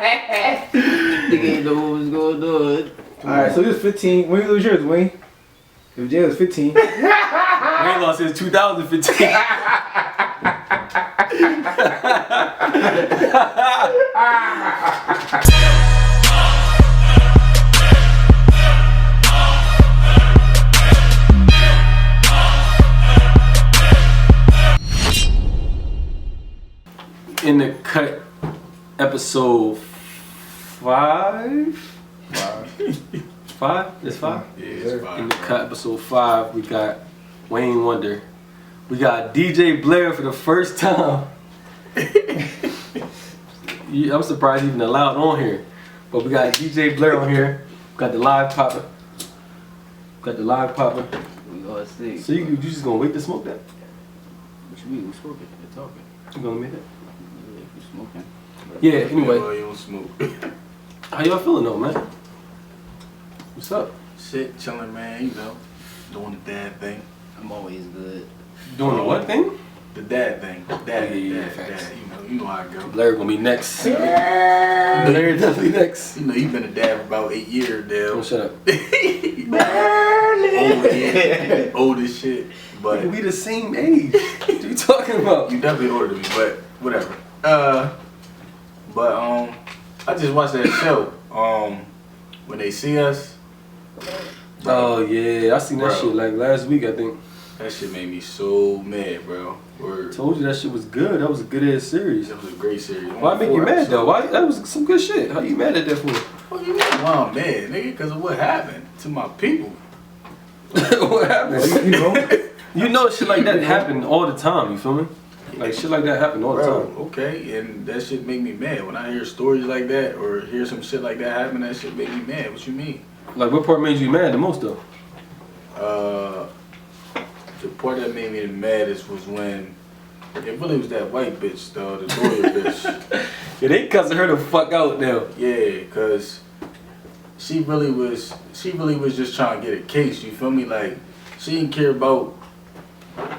ain't know what was going on. Alright, so he was 15. When you lose yours, Wayne? If Jay was 15. Wayne lost his 2015. In the Cut episode 5? 5? It's 5? Yeah, it's 5. In the Cut episode 5, we got Wayne Wonder. We got DJ Blair for the first time. I'm surprised even allowed on here. But we got DJ Blair on here. We got the live popper. We gonna see. So you just gonna wait to smoke that? What you mean? We smoking. We're talking. You gonna make it? Yeah, we smoking. Yeah, anyway. Well, you don't smoke. How y'all feeling though, man? What's up? Shit, chilling, man. You know, doing the dad thing. I'm always good. Doing the what thing? The dad thing. Dad, Yeah, dad, facts. dad. You know how I go. Blair gonna be next. Blair definitely next. You know, you've been a dad for about 8 years, Dale. Don't shut up. Old as shit. But We the same age. What you talking about? you definitely older than me, but whatever. I just watched that show. When They See Us. Oh yeah, I seen that Bro. shit like last week, I think. That shit made me so mad, bro. Word. Told you that shit was good. That was a good ass series. That was a great series. Why make you mad though? Why? That was some good shit. How you mad at that for? What you mean? Why I'm mad, nigga? Because of what happened to my people. What happened? You know shit like that happen all the time. You feel me? Like shit like that happen all the Bro, time. okay, and that shit make me mad. When I hear stories like that or hear some shit like that happen, that shit make me mad. What you mean? Like what part made you mad the most though? The part that made me the maddest was when it really was that white bitch though, the lawyer bitch. Yeah, they cussing her the fuck out now. Yeah, cause she really was just trying to get a case. You feel me? Like she didn't care about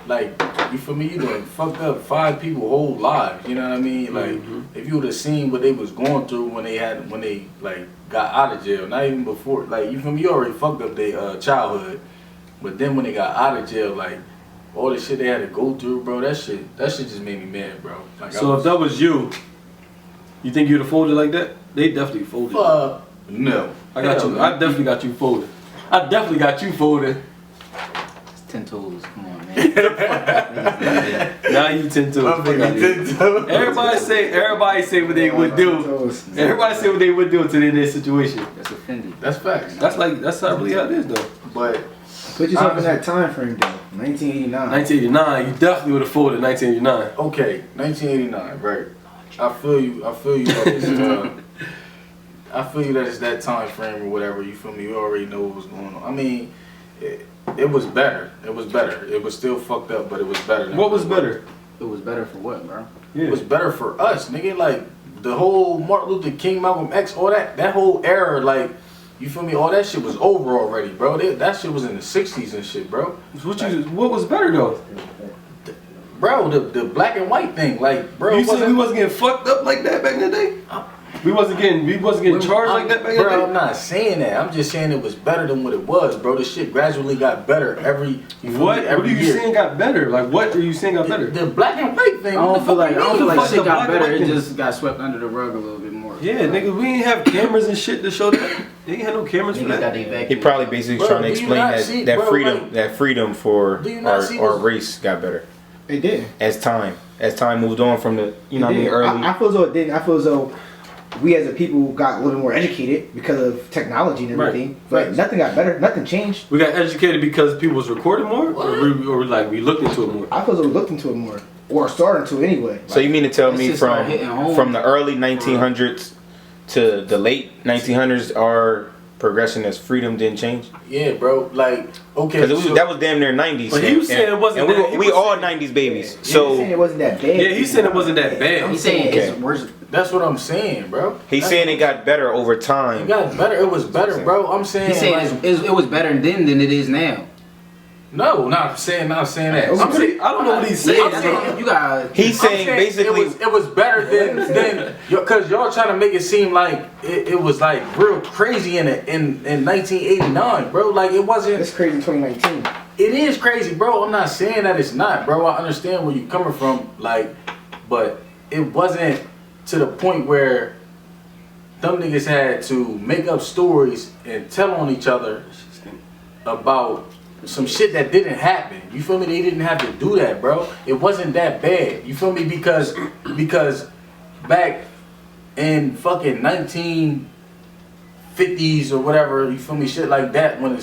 like you feel me? You done fucked up 5 people's whole lives. You know what I mean? Like if you would have seen what they was going through when they like got out of jail, not even before. Like you feel me? You already fucked up their childhood, but then when they got out of jail, like all the shit they had to go through, bro. That shit just made me mad, bro. Like So if that was you think you'd have folded like that? They definitely folded. no. I got Hell you. no. I definitely got you folded. I definitely got you folded. It's 10 toes. Come on, man. Now you 10 toes. My baby 10 toes. Everybody say what they would do. Everybody say what they would do to in this situation. That's offended. That's facts. That's not really how it is though. But Put yourself in that time frame though. 1989. 1989, you definitely would have folded 1989. okay, 1989, right? I feel you. That I feel you that it's that time frame or whatever. You feel me? You already know what was going on. I mean, it was better. It was better. It was still fucked up, but it was better. What was better? It was better for what, bro? Yeah. It was better for us, nigga. Like the whole Martin Luther King, Malcolm X, all that whole era, like. You feel me? All that shit was over already, bro. That shit was in the 60s and shit, bro. What was better though? Bro, the black and white thing, like, bro. You said we wasn't getting fucked up like that back in the day? We wasn't getting charged like that back in the Bro, day? I'm not saying that. I'm just saying it was better than what it was, bro. The shit gradually got better every What are you year. saying got better? Like what are you saying got better? The black and white thing. I don't feel like fuck shit the got black better. and It white just got swept under the rug a little bit more. Yeah, nigga, we ain't have cameras and shit to show that. They ain't had no cameras for Niggas got that. their back. He probably basically Bro, trying to do you explain not that see- that bro, freedom like- that freedom for Do you not see our this- race got better It did. as time moved on from the what I mean early. I feel as though it didn't. I feel as though we as a people got a little more educated because of technology and everything. Right. But nothing got better. Nothing changed. We got educated because people was recording more, or we looked into it more. I feel as though we looked into it more, or started to anyway. So you mean to tell It's me just started hitting home. from the early 1900s to the late 1900s, our progression as freedom didn't change? Yeah, bro. Like, okay. Because that was damn near 90s. But he was saying it wasn't and that- he we was all saying- 90s babies. He's So saying it wasn't that bad. Yeah, he said it wasn't that bad. He's saying Okay. it's worse. That's what I'm saying, bro. he's saying it got better over It time. got better. It was better, bro. I'm saying. He's saying like, it was better then than it is now. No, not saying that. I'm saying, I don't know what he's saying. Yeah, that's what you got. He's saying basically it was better than because y'all trying to make it seem like it was like real crazy in 1989, bro. Like it wasn't. It's crazy in 2019. It is crazy, bro. I'm not saying that it's not, bro. I understand where you're coming from, like, but it wasn't to the point where them niggas had to make up stories and tell on each other about some shit that didn't happen. You feel me? They didn't have to do that, bro. It wasn't that bad. You feel me? Because back in fucking 1950s or whatever, you feel me? Shit like that, when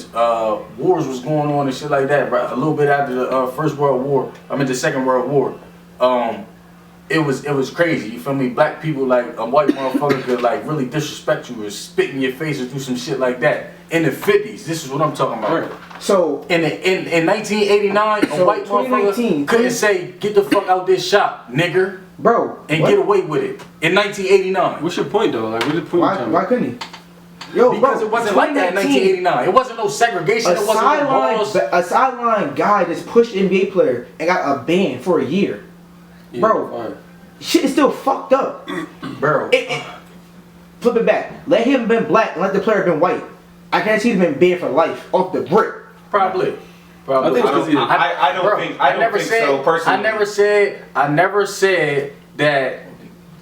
wars was going on and shit like that, right? A little bit after the First World War, the Second World War. It was crazy, you feel me? Black people, like a white motherfucker could like really disrespect you or spit in your face or do some shit like that. In the 50s, this is what I'm talking about. Right. So In 1989, a white motherfucker couldn't say, "Get the fuck out this shop, nigger," bro, and what? get away with it. In 1989. What's your point though? Like, what's the point? Why couldn't he? Yo, Because bro, it wasn't like that in 1989. It wasn't no segregation. It wasn't no laws. A sideline guy just pushed NBA player and got a ban for a year. Yeah, Bro. fine. Shit is still fucked up. Bro. Flip it back. Let him been black and let the player been white. I guarantee he'd been banned for life off the brick. Probably. I think it's 'cause he- I don't think so personally. I never said that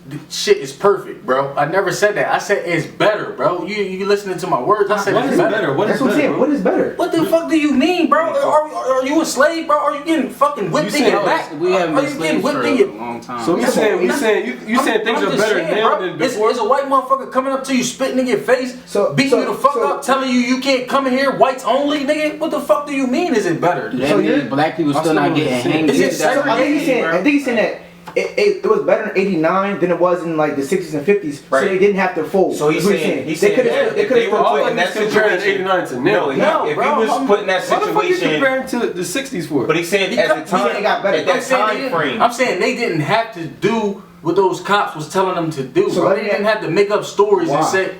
the shit is perfect, bro. I never said that. I said it's better, bro. You listening to my words? I said What it's is better. better? What That's is what I'm better? saying. bro? What is better? What the fuck do you mean, bro? Are you a slave, bro? Are you getting fucking whipped in your back? We haven't Are been you getting slaves for whipped in a your long time. So you saying things are just better saying, now bro. than before? It's a white motherfucker coming up to you, spitting in your face, beating you the fuck up, telling you can't come in here, whites only, nigga. What the fuck do you mean? Is it better? That So means you're- black people I'm still not still getting saying- hanged. Is it So I think he's saying that it was better in '89 than it was in like the '60s and '50s. Right. So they didn't have to fold. So he's That's what saying they that could've if they were still put in that comparing situation. 89 to now. No, if bro, he was put in that Why the fuck you situation, comparing to the 60s for? but he's saying at the time, it got better. at that time frame. I'm saying they didn't have to do what those cops was telling them to do. So Bro. let They me- didn't have to make up stories Why? and say,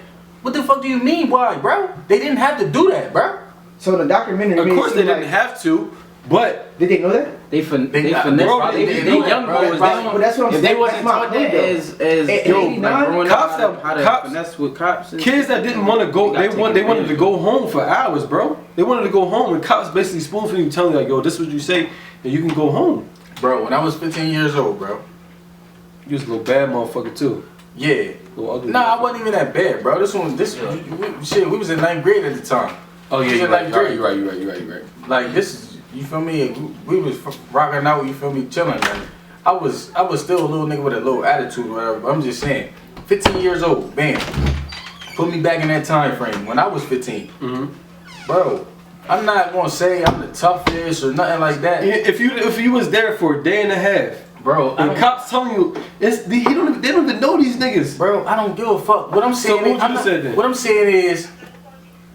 "What the fuck do you mean, why, bro?" They didn't have to do that, bro. So in the documentary, Of made it course they seem didn't like- have to, but Did they know that? They They finesse. bro, They they young bro. boys. But that's what I'm If they saying. wasn't That's my taught point, that though. as In yo, 89, like growing cops up, have- how to cops- finesse with cops. And kids that didn't want to go, They got they wanted to taken go home for hours, bro. They wanted to go home, and cops basically spoon feeding you, telling you like, "Yo, this is what you say, and you can go home." Bro, when I was 15 years old, bro. You was a little bad motherfucker too. Yeah. Little ugly. Nah, I wasn't even that bad, bro. Shit, we was in 9th grade at the time. Oh yeah, We was you're in right. 9th You're grade. right. You're right. Like this is, you feel me? We was rocking out, you feel me, chilling. Man. I was still a little nigga with a little attitude or whatever. But I'm just saying, 15 years old, bam, put me back in that time frame when I was 15, bro. I'm not gonna say I'm the toughest or nothing like that, If you was there for a day and a half, bro. I and don't, cops telling you they don't even know these niggas. bro, I don't give a fuck. What I'm saying, what is, would I'm you not- say then? what I'm saying is,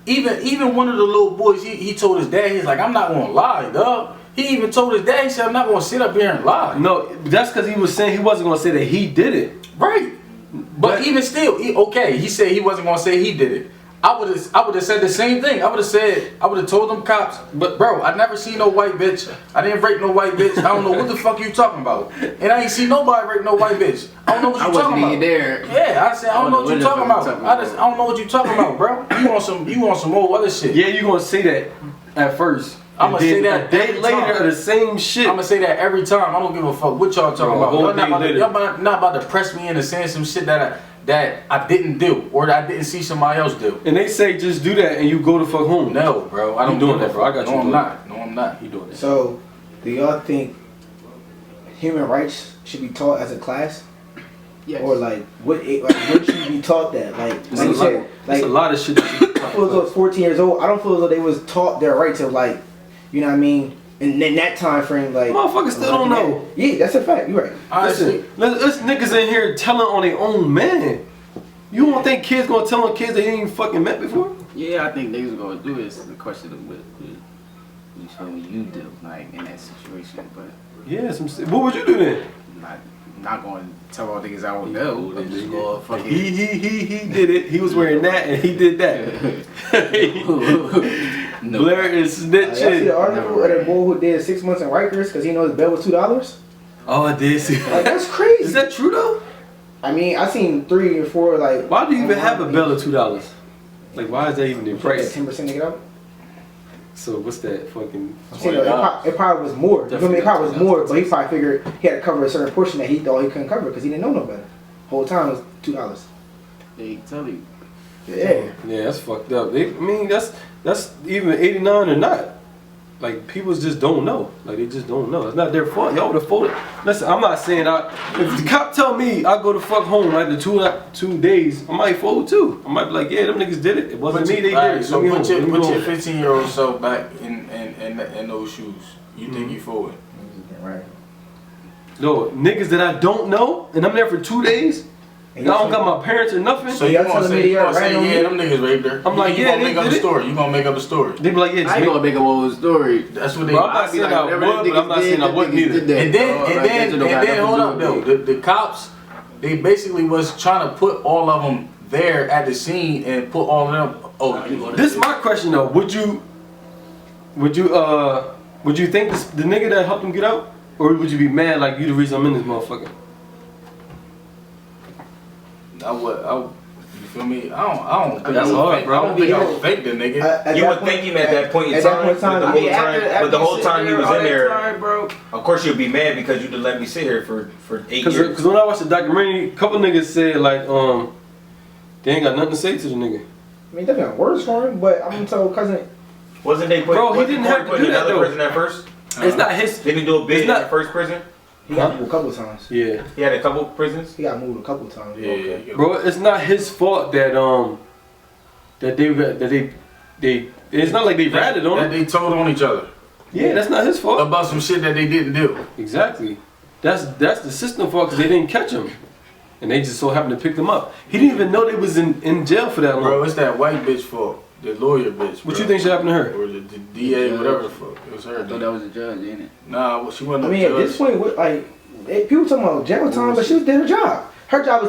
even one of the little boys, he told his dad, he's like, I'm not gonna lie, dog. He even told his dad, he said, I'm not gonna sit up here and lie. No, that's because he was saying he wasn't gonna say that he did it. Right. But even still, he said he wasn't gonna say he did it. I would have said the same thing. I would have told them cops, but bro, I never seen no white bitch. I didn't rape no white bitch. I don't know what the fuck you talking about. And I ain't seen nobody rape no white bitch. I don't know what I you wasn't talking even about. there. Yeah, I said I don't know what you talking about. I don't know what you talking about, bro. You want some old other shit. Yeah, you gonna say that at first. I'ma And then say that a day every later time. the same shit. I'm gonna say that every time. I don't give a fuck what y'all talking Bro, about. a whole Y'all not day later. not about to press me into saying some shit that I didn't do or that I didn't see somebody else do. And they say just do that and you go to fuck home. No, bro. I don't You doing do that, bro. I got you No, I'm doing not. No, I'm not. You doing that? So, do y'all think human rights should be taught as a class, Yes. or like what should be taught that? Like It's you said, a like lot of shit. That you I feel as though I was 14 years old. I don't feel as though they was taught their rights of like, you know what I mean? And in that time frame, like Motherfuckers still don't know. Yeah, that's a fact. You're right. Honestly, Listen, there's niggas in here telling on their own man. You don't think kids gonna tell on kids they ain't even fucking met before? Yeah, I think niggas gonna do is the question of what you feel me you do like in that situation, but Yeah, what would you do then? I'm not going to tell all niggas I would go. I'm just going to fucking. He did it. He was wearing that and he did that. No. Blair is Y'all see the snitching. article of that boy who did 6 months in Rikers because he knows his bail was $2? Oh, I did see Like, that. that's crazy. Is that true though? I mean, I seen 3 or 4 like. Why do you even have a bail of $2? Like, why is that even the price? 10% to get out. So what's that fucking? I'm saying, it probably was more. You know what I mean? It probably was more, but he probably figured he had to cover a certain portion that he thought he couldn't cover because he didn't know no better. Whole time it was $2. They tell you. Yeah. Yeah, that's fucked up. I mean, that's even 89 or not. Like, people just don't know. Like, they just don't know. It's not their fault. Y'all would have folded. Listen, I'm not saying if the cop tell me I go to fuck home after 2 days, I might fold too. I might be like, yeah, them niggas did it. It wasn't me, they did it. So Let me put home. your Let me go. 15-year-old self back in those shoes. You think you forward? Right. No, niggas that I don't know, and I'm there for 2 days, and I don't got my parents or nothing. So you y'all gonna telling me say, you're right on yeah, me? them niggas raped her. I'm like, you yeah, gonna they make up a did it. story. You gonna make up a story. They be like, yeah, I ain't gonna make up a whole story. That's what they. Bro, I'm not saying I would, but I'm not saying I wouldn't either. And then hold up though. The cops, they basically was trying to put all of them there at the scene and put all of them. Oh, This is my question though. Would you think the nigga that helped him get out, or would you be mad like you the reason I'm in this motherfucker? You feel me? I don't think That's I would hard, fake- bro. I don't think I would fake the nigga. You would think him at that point in at that time, point in time, but the whole yeah, time, but the whole time he was in there, Time, bro. of course you'd be mad because you'd have let me sit here for 8 years. Because when I watched the documentary, a couple niggas said like they ain't got nothing to say to the nigga. I mean, definitely worse for him, but I'm told cousin. Wasn't they put? Bro, he wasn't didn't Corey have to put in do that, another though. prison at first? It's not his. Didn't he do a bid It's in not- the first prison? He got moved a couple times. Yeah, He had a couple prisons. He got moved a couple times. Yeah, bro, it's not his fault that they. It's not like they ratted on that him. they told on each other Yeah, that's not his fault. about some shit that they didn't do. Exactly. That's the system fault because they didn't catch him, and they just so happened to pick them up. He didn't even know they was in jail for that long. Bro, it's that white bitch fault. The lawyer bitch. What bro. you think should happen to her? Or the DA, whatever the fuck. It was her. I thought that was a judge, ain't it? Nah, well, she wasn't I a mean, at judge. this point, people talking about jail time, but she did her job. Her job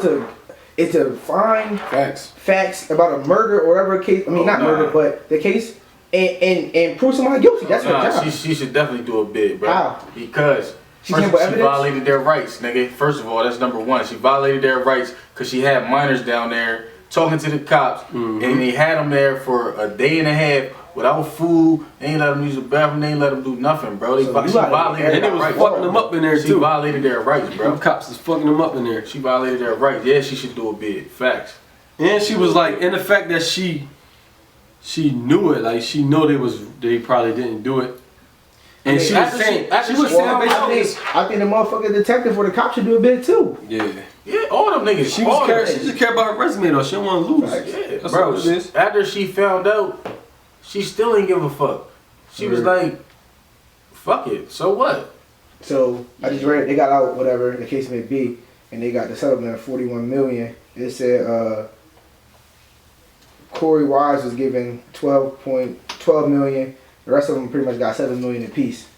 is to find Facts. facts about a murder or whatever case. I mean, not murder, but the case, and prove somebody guilty. That's her job. She should definitely do a bid, bro. How? Because She first, tampered she evidence? violated their rights, nigga. First of all, that's number one. She violated their rights because she had minors down there talking to the cops, and they had them there for a day and a half without food. They ain't let them use the bathroom. They ain't let them do nothing, bro. She So you gotta violated And their they was rights. fucking them up in there She too. violated their rights, bro. Them cops is fucking them up in there. She violated their rights. Yeah, she should do a bid. Facts. And she was like, in the fact that she knew it, like she know they probably didn't do it. And she was saying, she was saying basically, I think the motherfucking detective or the cop should do a bid too. yeah. Yeah, all them niggas. She all them. just care about her resume though. She don't want to lose. Yeah, That's bro. what it is. After she found out, she still ain't give a fuck. She was like, "Fuck it." So what? So I just read they got out whatever the case may be, and they got the settlement of $41 million. It said Corey Wise was given $12 million. The rest of them pretty much got $7 million apiece.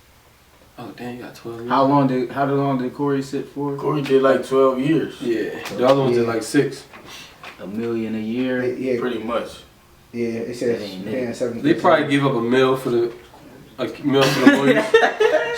Oh damn, you got 12 years. How long did Corey sit for? Corey did like 12 years. Yeah. The other ones did like 6. $1 million a year. Yeah, Pretty much. yeah. It said That ain't paying 7. They probably give up $1 million for the lawyers.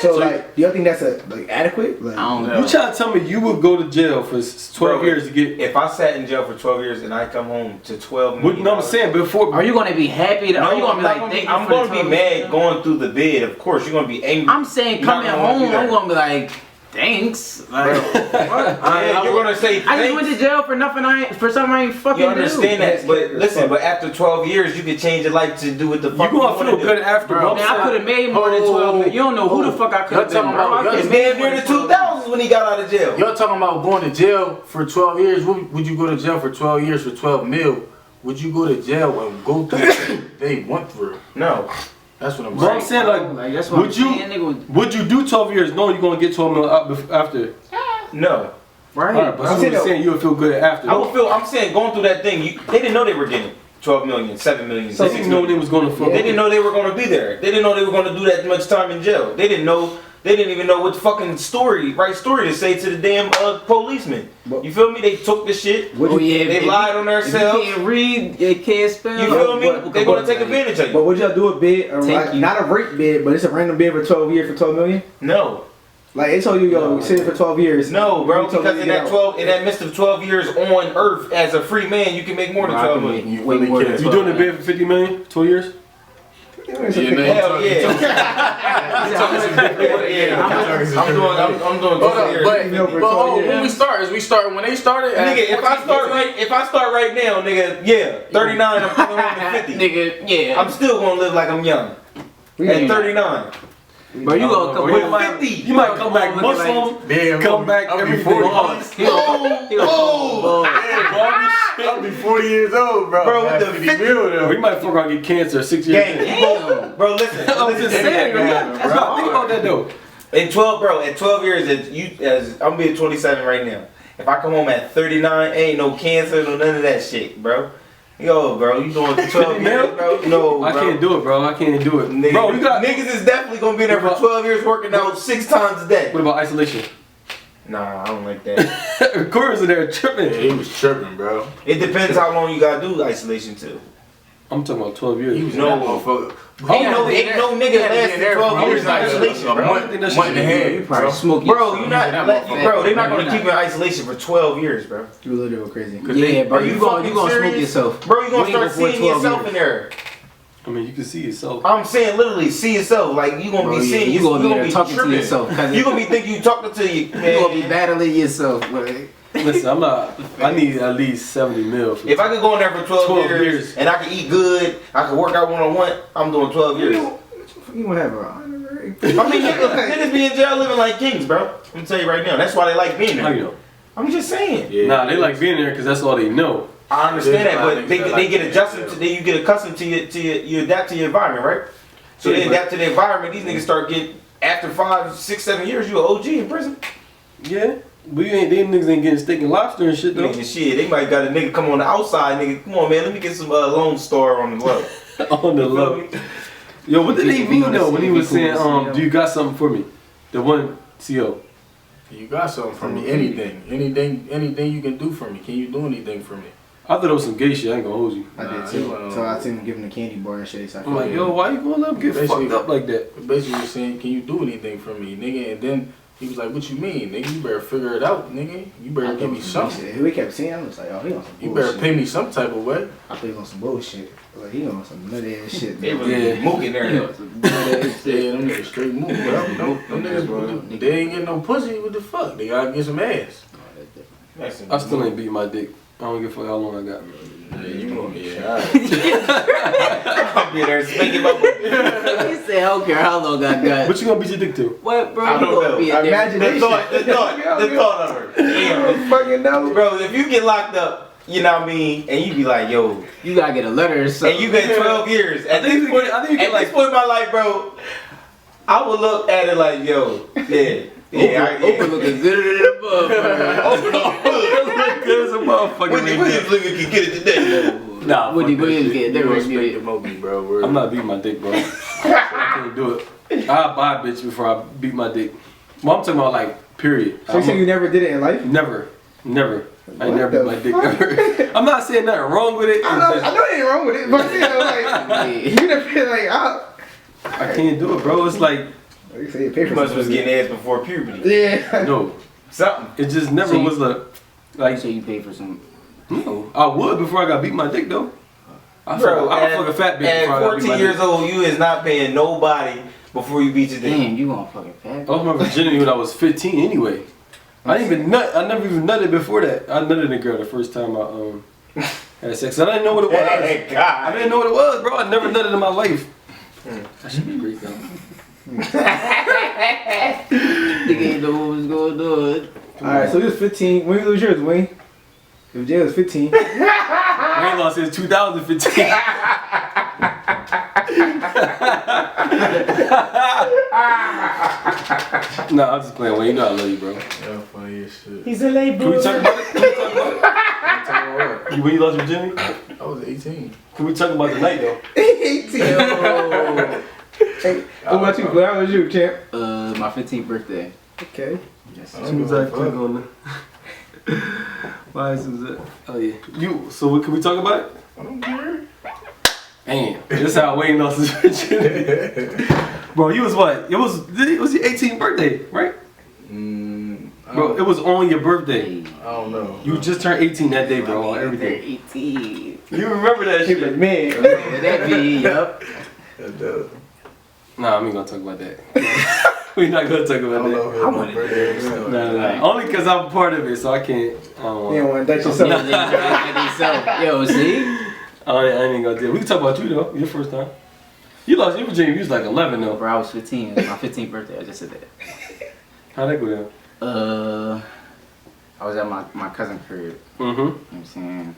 So like, do you think that's adequate? Like, I don't know. You trying to tell me you would go to jail for 12 Bro, years to get? If I sat in jail for 12 years and I come home to $12 What, million, no, I'm saying before. Are you gonna be happy? Are you gonna be like, thank you I'm for going the to be 12 mad years? going through the bid. Of course, you're going to be angry. I'm saying You're not coming gonna wanna home, do that. I'm gonna be like, thanks. Like, Yeah, you're going to say I just went to thanks. jail for nothing. For something I ain't fucking You understand do. that, but listen, but after 12 years, you can change your life to do what the You fuck gonna wanna feel do. good after, Bro, bro. Man, I could have made more than 12 million. You don't know who the fuck I could have You're been, talking bro. about- I It's could've damn made more near the than 2000s when he got out of jail. Y'all talking about going to jail for 12 years? Would you go to jail for 12 years for 12 mil? Would you go to jail and go through what they went through? No. That's what I'm But I'm saying. saying Like, that's what would I'm saying, you nigga. would you do 12 years knowing you're gonna get 12 million after? No. Right. Alright, but I'm I'm saying saying you would feel good after. I'm saying going through that thing, they didn't know they were getting 12 million, 7 million, They 6 didn't know they million. was gonna fuck. They didn't know they were going to be there. They didn't know they were going to do that much time in jail. They didn't know They didn't even know what the fucking right story to say to the damn policeman. You feel me? They took the shit. They lied on themselves. You can't read, you can't spell. You feel me? They're gonna take advantage of you. But would y'all do a bid, not a rape bid, but it's a random bid for 12 years for 12 million? No. Like they told you, yo, sit for 12 years. No, bro, because in that midst of 12 years on Earth as a free man, you can make more than 12 million. You really can't. You doing a bid for 50 million? 12 years? Hell yeah. I'm doing 12 years. But when we start, when they started. Nigga, if I start right now, nigga, 39, I'm coming home at 50. Nigga, I'm still gonna live like I'm young. At 39. Bro, you gonna come home 50. You might come back Muslim, come back every 40 months. I'll be 40 years old, bro. Bro, with the 50 million, we might fuck around and get cancer 6 years. Damn. Bro, listen. I'm just saying, think about that though. At 12 years, I'm being 27 right now. If I come home at 39, ain't no cancer, no none of that shit, bro. Yo, bro, you doing 12 years, bro? No, bro. I can't do it, bro. I can't do it. Niggas, Bro, you got niggas is definitely gonna be there for 12 years working out 6 times a day. What about isolation? Nah, I don't like that. Corey's in there tripping. Yeah, he was tripping, bro. It depends how long you gotta do isolation too. I'm talking about 12 years. He was no motherfucker. Ain't no nigga lasting 12 years in isolation, bro. Month and a half, probably smoking. Bro, they're not gonna keep you in isolation for 12 years, bro. You literally go crazy. Yeah, bro, you gonna smoke serious? yourself. Bro, you gonna start seeing yourself in there. I mean, you can see yourself. I'm saying literally see yourself. Like you gonna be seeing you gonna be talking tripping. to yourself. You gonna be thinking you talking to you. You gonna be battling yourself, bro. Listen, I need at least 70 mil. If I could go in there for 12 years and I can eat good, I can work out one-on-one, I'm doing 12 years. You gonna have a honorary. I mean, niggas be in jail living like kings, bro. I'm gonna tell you right now. That's why they like being there. How you know? I'm just saying. Yeah. Nah, they like being there because that's all they know. I understand that, but they get adjusted to, you get accustomed to you adapt to your environment, right? So they adapt to the environment. These niggas start getting, after 5, 6, 7 years, you an OG in prison. Yeah. Them niggas ain't getting steak and lobster and shit though. Nigga, shit, they might got a nigga come on the outside, nigga. Come on, man, let me get some Lone Star on the low. On the low. Yo, what did he mean though when he was saying, do you got something for me? The one CO. You got something for me? Anything you can do for me? Can you do anything for me? I thought it was some gay shit. I ain't gonna hold you. I did too. So I seen him giving the candy bar and shit. So I'm like, yo, why you gonna let him get fucked up like that? Basically just saying, can you do anything for me, nigga? And then he was like, what you mean, nigga? You better figure it out, nigga. You better give me something. We kept seeing him. I was like, oh, he on some bullshit. You better pay me some type of way. I think he on some bullshit. Like he on some nutty ass shit. They really moving there. Yeah, them niggas straight move, bro. Them niggas, they ain't getting no pussy. What the fuck? They gotta get some ass. I still ain't beat my dick. I don't give a fuck how long I got. Yeah, you gonna be alright. I'll be there spanking my butt. He said, I don't care how long I got. What you gonna beat your dick to? What, bro? I don't know. Imagine the thought of her. Damn, fucking know. Bro, if you get locked up, you know what I mean, and you be like, yo, You gotta get a letter or something. and you get 12 years. At this point in my life, bro, I would look at it like, yo, Open looking good than above, bro. Open looking Good as a motherfucker. Williams looking can get it today. Nah, Woody Williams get You that respect right. the Moby, bro. I'm not beating my dick, bro. I can't do it. I'll buy a bitch before I beat my dick. Well, I'm talking about like, period. So you say you never did it in life? Never. I What never beat my dick ever. I'm not saying nothing wrong with it. I know ain't wrong with it, but you know, like you never feel like I can't do it, bro. It's like, you say you pay for You must something. was getting ass before puberty. Yeah. no. Something. It just never was like, So you pay for some. no. I would before I got beat my dick though. I Bro, fuck a fat bitch at before I got beat 14 my years dick. old, you is not paying nobody before you beat your dick. Damn, you gonna fucking fat. I lost my virginity when I was 15 anyway. I didn't even nut. I never even nutted before that. I nutted a girl the first time I had sex. I didn't know what it was. Hey, God. I didn't know what it was, bro. I never nutted in my life. That should be great though. Nigga ain't know what was going on. Alright, so he was 15. When you lose yours, Wayne? If Jay was 15. Wayne lost his 2015. Nah, I'm just playing. Wayne, you know I love you, bro. Yeah, funny as shit. He's a late Can we talk about it? Can we talk about What? it? When you lost your virginity? I was 18. Can we talk about the night though? 18. Hey, what about you, Blair? How was you, champ? My my 15th birthday. Okay. Yes. I don't As soon as give I a click fuck. on the. Why is it? Oh yeah. So what can we talk about it? I don't care. Damn. This how Wayne lost his virginity. Bro, you was what? It was your 18th birthday, right? Bro, it was on your birthday. I don't know. You just turned 18 that day, bro. On everything. 18. You remember that He was shit? man. Would that be, yup. Nah, I'm ain't gonna talk about that. We're not gonna talk I about don't know that. if it was my birthday or something. Nah. Only because I'm part of it, so I can't. I don't You don't want. want to date yourself. Yo, see? I ain't gonna do it. We can talk about you though. Your first time. You lost your virginity. You was like 11 though. Bro, I was 15. It was my 15th birthday. I just said that. How'd that go down? I was at my cousin's crib. You know what I'm saying?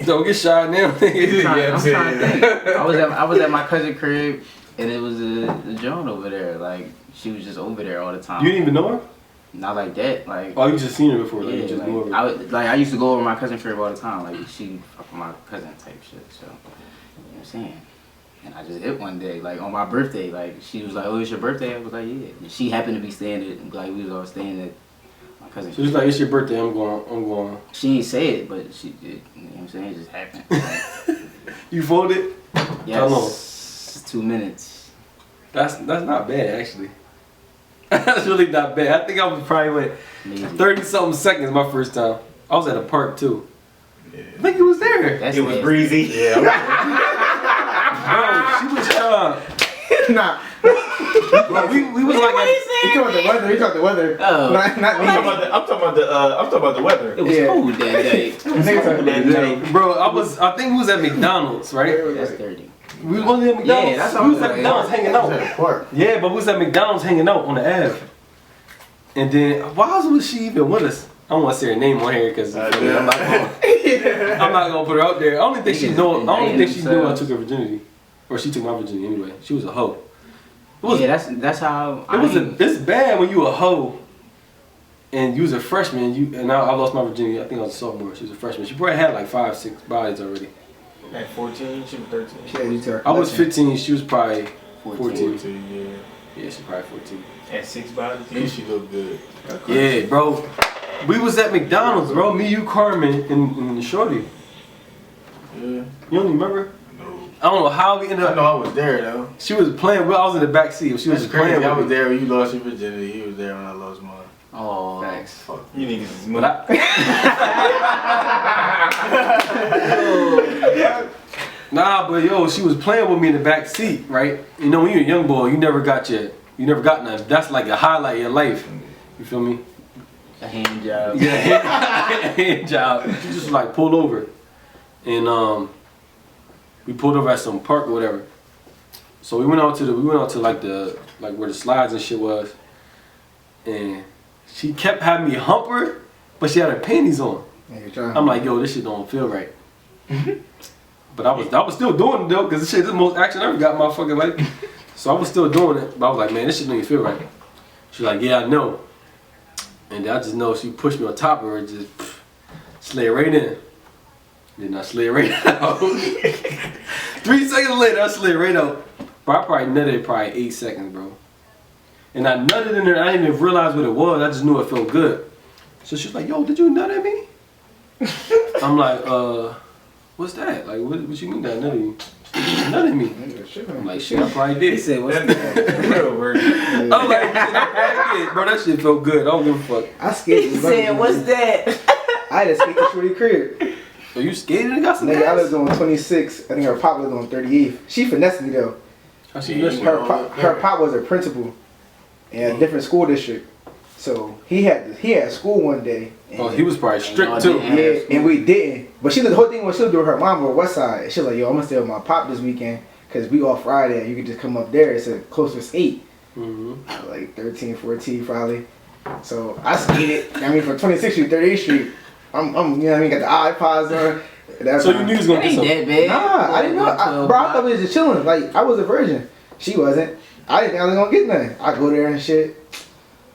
Don't get shy now. I'm trying to think. I was at my cousin's crib, and it was a Joan over there. Like, she was just over there all the time. You didn't even know her? Not like that. Like, Oh, you just seen her before. Like, yeah, you just like, knew her. I used to go over my cousin's crib all the time. Like, she fuck with my cousin type shit. So, you know what I'm saying? And I just hit one day, like on my birthday. Like, she was like, "Oh, it's your birthday?" I was like, "Yeah." And she happened to be staying at, like, we was all staying at my cousin's. She was like, "It's your birthday. I'm going." She didn't say it, but she did. You know what I'm saying? It just happened. You voted? How long? Yes, 2 minutes. That's not bad actually. That's really not bad. I think I was probably went Maybe. 30 something seconds my first time. I was at a park too. Yeah. I think it was there. That's It was nasty. breezy. Yeah, Bro, she was trying. Nah. Bro, we was like He talking about the weather. He talking about the weather. Oh. Not I'm talking me. about the weather. It was cold that day. bro, I think we was at McDonald's, right? That's dirty. We wasn't at McDonald's. Yeah, that's we what was I'm at McDonald's hanging out. Park. Yeah, but we was at McDonald's hanging out on the Ave. And then why was she even with us? I don't want to say her name on here because I'm not gonna put her out there. I don't think she knew. I don't think she knew I took her virginity, or she took my virginity anyway. She was a hoe. It was. Yeah, that's how. It's bad when you a hoe, and you was a freshman. And I lost my virginity. I think I was a sophomore. She was a freshman. She probably had like 5-6 bodies already. At 14, she was 13. Yeah, you tell her. I was 15. She was probably 14. 14, yeah. Yeah, she probably 14. At 6 bodies. And she looked good. Yeah, bro. We was at McDonald's, bro. Me, you, Carmen, and Shorty. Yeah. You don't even remember? No. I don't know how we ended I know up. I was there though. She was playing. Well, I was in the back seat. She was That's playing. crazy. I with was me. there when you lost your virginity. He was there when I lost mine. Oh, Facts. Fuck. You niggas is But nah, but yo, she was playing with me in the back seat, right? You know, when you're a young boy, you never got nothing. That's like a highlight of your life. You feel me? a hand job. Yeah, hand job. She just like pulled over, and we pulled over at some park or whatever. So we went out to like where the slides and shit was, and she kept having me hump her, but she had her panties on. Yeah, I'm like, yo, this shit don't feel right. But I was still doing it though, cause this shit is the most action I ever got in my fucking life. So I was still doing it, but I was like, man, this shit don't even feel right. She's like, yeah, I know. And I just know she pushed me on top of her, just slid right in. Then I slid right out. 3 seconds later, I slid right out. Bro, I probably nutted probably 8 seconds, bro. And I nutted in there, I didn't even realize what it was, I just knew it felt good. So she was like, yo, did you nut at me? I'm like, what's that? Like, what you mean that nutted you? Nut at me. I'm like, shit, I probably did. He said, what's that? Real word. I'm like, shit, I probably did. Bro, that shit felt good. I don't give a fuck. I skated. He said, what's that? I had to skate to Shorty crib. So you skated and got some Nigga, I gas? lived on 26. I think her pop lived on 38th. She finessed me though. How she missed Her pop was a principal in a different school district. So he had school one day. And Oh, he was probably strict y'all too. didn't yeah, and we didn't. But the whole thing was she was doing her mom on West Side. She was like, yo, I'm gonna stay with my pop this weekend because we off Friday. You could just come up there. It's a closer skate. Mm-hmm. Like 13, 14 probably. So I skated. I mean, from 26th Street, 38th Street. I'm you know what I mean, got the iPods on. That's So you knew he was gonna get Ain't some. that bad. Nah, I didn't know. Bro, I thought we was just chilling. Like, I was a virgin. She wasn't. I didn't think I was gonna get nothing. I go there and shit.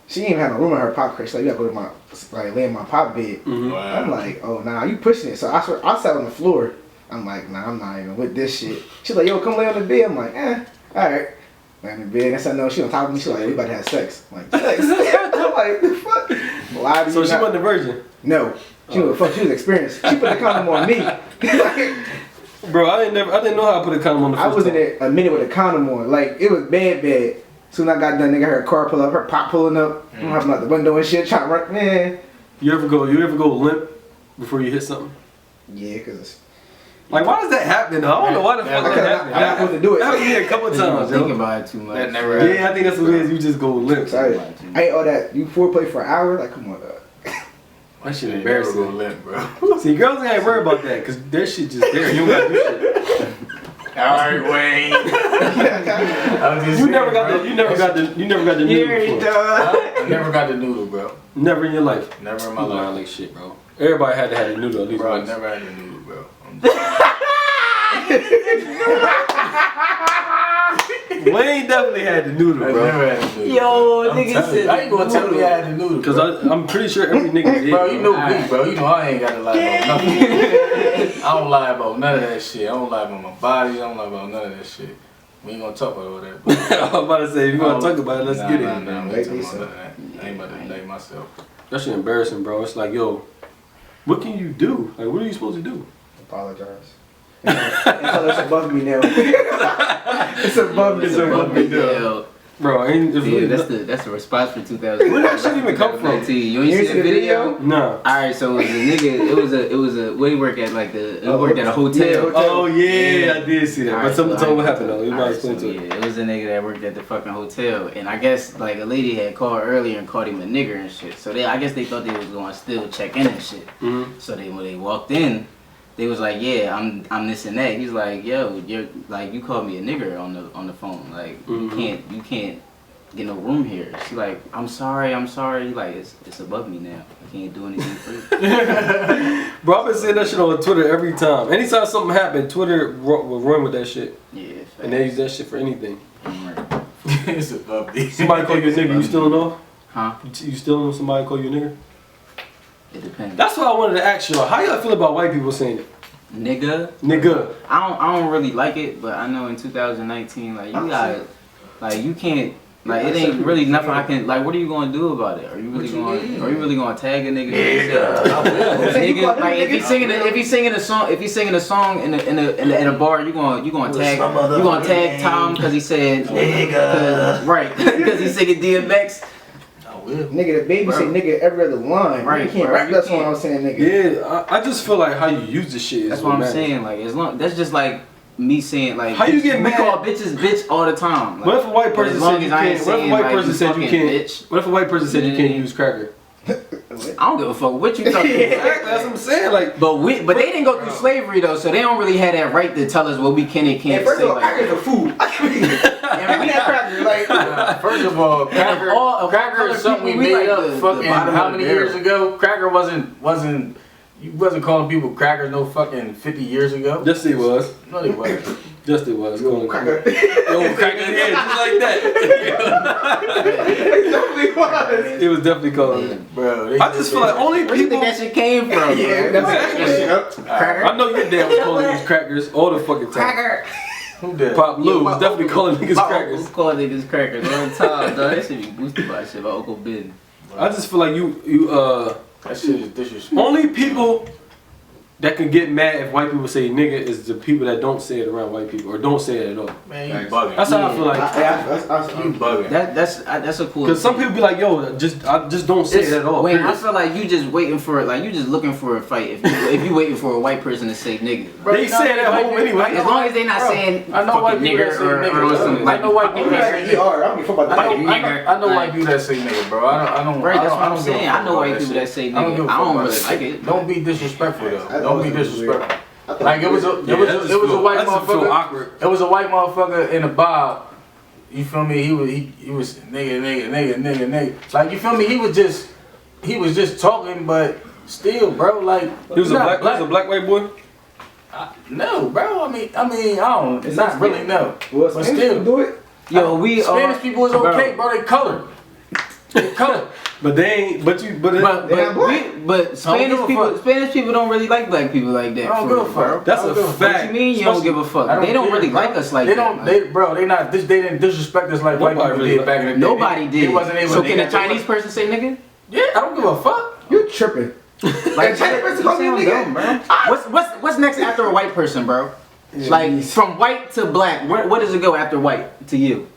She didn't even have no room in her pop crate. She's like, you gotta go to my, like, lay in my pop bed. Mm-hmm. Wow. I'm like, oh, nah, you pushing it. So I sat on the floor. I'm like, nah, I'm not even with this shit. She's like, yo, come lay on the bed. I'm like, alright. Like in bed, that's I know she on top of me. She like, we about to have sex. I'm like, sex? I'm like, the fuck? Why do you So she not? wasn't a virgin? No. She was fuck. She was experienced. She put the condom on me. Bro, I didn't know how to put a condom on the first I was in time. there a minute with a condom on. Like it was bad. Soon as I got done, nigga, her car pull up, her pop pulling up. I'm hopping out the window and shit, trying to run. Man. You ever go limp before you hit something? Yeah, cause Like, why does that happen though? I don't know why the fuck that happened. I'm not supposed to do it. That happened to me a couple of times, Think yo. about it too much. That never happened. Yeah, I think that's what it is. You just go limp. Sorry. I ain't all that. You foreplay for an hour? Like, come on, dog. That shit Ain't never embarrassing. gonna limp, bro. See, girls ain't worried about that because their shit just there. You don't gotta do shit. Alright, Wayne. You never got the noodle before. I never got the noodle, bro. Never in your life. Never in my You lying life. like shit, bro. Everybody had to have a noodle at least Bro, I once. never had the noodle, bro. Wayne definitely had the noodle, I bro. never had the noodle. Yo, I'm nigga telling you, said how you gonna tell me I had the noodle? Because Bro? I'm pretty sure every nigga did. Bro, you know me, bro. You know I ain't gotta lie about nothing. I don't lie about none of that shit. I don't lie about my body. I don't lie about none of that shit. We ain't gonna talk about all that. But I'm about to say, if you want to talk about it, let's get it. Nah, I ain't talking about none of that. I ain't about to blame myself. That shit embarrassing, bro. It's like, yo, what can you do? Like, what are you supposed to do? Apologize. Until it's above me now. It's above me. It's above me now. Bro, ain't it's Yeah, really that's the response for 2000. Where did that shit even come from? You ain't see the video? No. Alright, so it was a nigga. It was a. Where he work at? Like he worked at a hotel. Oh yeah, I did see that. Alright, But tell me what happened though. You might alright, explain so, to it. yeah, it was a nigga that worked at the fucking hotel, and I guess like a lady had called earlier and called him a nigger and shit. So I guess they thought they was going to still check in and shit. Mm-hmm. So when they walked in, they was like, yeah, I'm this and that. He's like, yo, you're like you called me a nigger on the phone. Like you can't get no room here. She like, I'm sorry. He like, it's above me now. I can't do anything for you. Bro, I've been saying that shit on Twitter every time. Anytime something happened, Twitter will run with that shit. Yeah, And they use that shit for anything. It's above me. Somebody call you a nigger, you still don't know? Huh? You still know somebody call you a nigger? It depends. That's what I wanted to ask y'all. How y'all feel about white people saying it? Nigga. Nigga. I don't really like it, but I know in 2019, like you got, like you can't, like it ain't really nothing I can, like what are you gonna do about it? Are you really gonna tag a nigga? Nigga, like if he's singing a song in a bar, you gonna tag Tom because he said nigga, right? Because he's singing DMX. Nigga, the baby say nigga every other line. Right, You can't bro, rap you that song can't. I was saying nigga. Yeah, I just feel like how you use the shit is That's what I'm matters. saying. Like as long that's just like me saying like How you get we mad? call bitches bitch all the time. Like, What if a white but person as long said you as I ain't can't? What if a saying, white like, person you said you fucking can't? bitch. What if a white person said you Yeah. can't use cracker? I don't give a fuck what you talking about. Exactly, that's what I'm saying. Like, But they didn't go through slavery though, so they don't really have that right to tell us what we can and can't And first say. of all, crackers are food. I can be that cracker. Like, First of all, cracker is something we made like up the fucking bottom how of the many barrel. years ago? Cracker wasn't you wasn't calling people crackers no fucking 50 years ago. yes, it was. No, they wasn't. Yes, it was. Yo, cracker. cracker, yeah, just like that. Definitely was. It was definitely called. Bro, I just feel like only Where do you people. think that shit came from? Yeah, bro? that's Cracker. I know your dad was calling these crackers all the fucking time. Cracker. who did? Pop Lou was my definitely uncle- calling niggas My crackers. uncles call niggas crackers all the time, dog. That shit be boosted by shit. My Uncle Ben. I just feel like you That shit is disrespectful. only people that can get mad if white people say nigga is the people that don't say it around white people or don't say it at all. Man, you bugging. That's how I feel like. You bugging. That's a cool. Because some people be like, yo, I just don't say it at all. Wait, I period. feel like you just waiting for it. Like you just looking for a fight. If you waiting for a white person to say nigga. Bro, They you know say it at white home people- anyway. As long as they not Bro, saying I know white fucking people that nigger say or nigga. something. I know white people that say nigga. I don't give a fuck about I that. know white people that say nigga, bro. I don't. Right, that's I what I'm don't give a saying. fuck I know about white people shit. that say I don't nigga. give a I fuck don't about really that like shit. it. Don't be disrespectful though. Don't be disrespectful. I Like it was a white that just feel motherfucker. awkward. It was a white motherfucker in a bar. You feel me? He was nigga. Like you feel me? He was just talking, but still, bro. Like He was a black white boy. No, bro. I mean, I don't. It's not really no. Well, But Spanish still, people do it. Yo, we Spanish people is okay, bro. They color. They color. But they ain't. But Spanish people don't really like black people like that. I don't give a fuck. That's a fact. What you mean you don't give a fuck? They don't really like us like that. They didn't disrespect us like white people did back in the day. Nobody did. So can a Chinese person? person say nigga? Yeah, I don't give a fuck. You're tripping. Like Chinese person call me a nigga, bro. What's next after a white person, bro? Like from white to black, where does it go after white to you?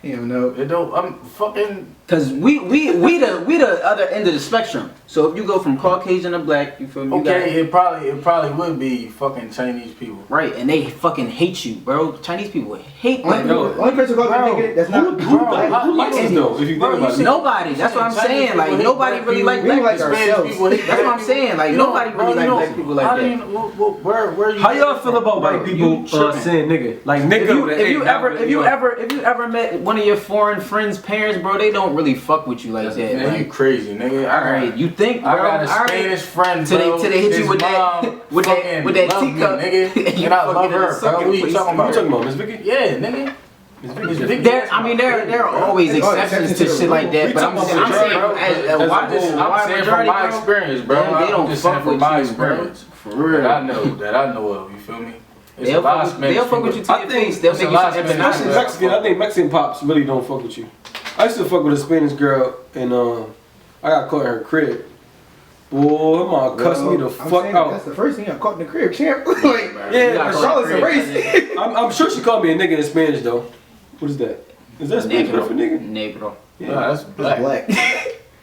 You don't know. It don't. I'm fucking. Cause we the other end of the spectrum. So if you go from Caucasian to black, you feel me? Okay, it probably would be fucking Chinese people. Right, and they fucking hate you, bro. Chinese people hate black people. Only person called me nigga that's not Who likes us though? If you think about it, Nobody. That's what I'm saying. Like nobody really like black people. That's what I'm saying. Like nobody really like black people like that. Where you? how y'all feel about white people saying nigga? Like nigga. If you ever met one of your foreign friends' parents, bro, they don't really fuck with you like that. Man, Like, you crazy, nigga. alright, you think, bro? I got a Spanish friend, bro. Till they hit you His with that mom with that fucking love teacup, me, nigga. And I love her, bro. What you talking What you talking about? about, Miss Vicky? Yeah, nigga. There are always exceptions to shit like that, but I'm saying as a wide saying majority, from my bro, experience, bro. they don't I'm just fuck saying from with my you, bro. experience. For real. That I know of. You feel me? It's They'll a lot of Spanish fuck with you to people. your face. They'll It's make a you lot some of Spanish empanadas. Mexican. I think Mexican pops really don't fuck with you. I used to fuck with a Spanish girl, and I got caught in her crib. Boy, her mom cussed me the fuck out. That's the first thing I caught in the crib, champ. Like, Yeah, Charlotte's a race. I'm sure she called me a nigga in Spanish though. What is that? Is that Spanish word for nigga? Negro. Nah, that's black. Black.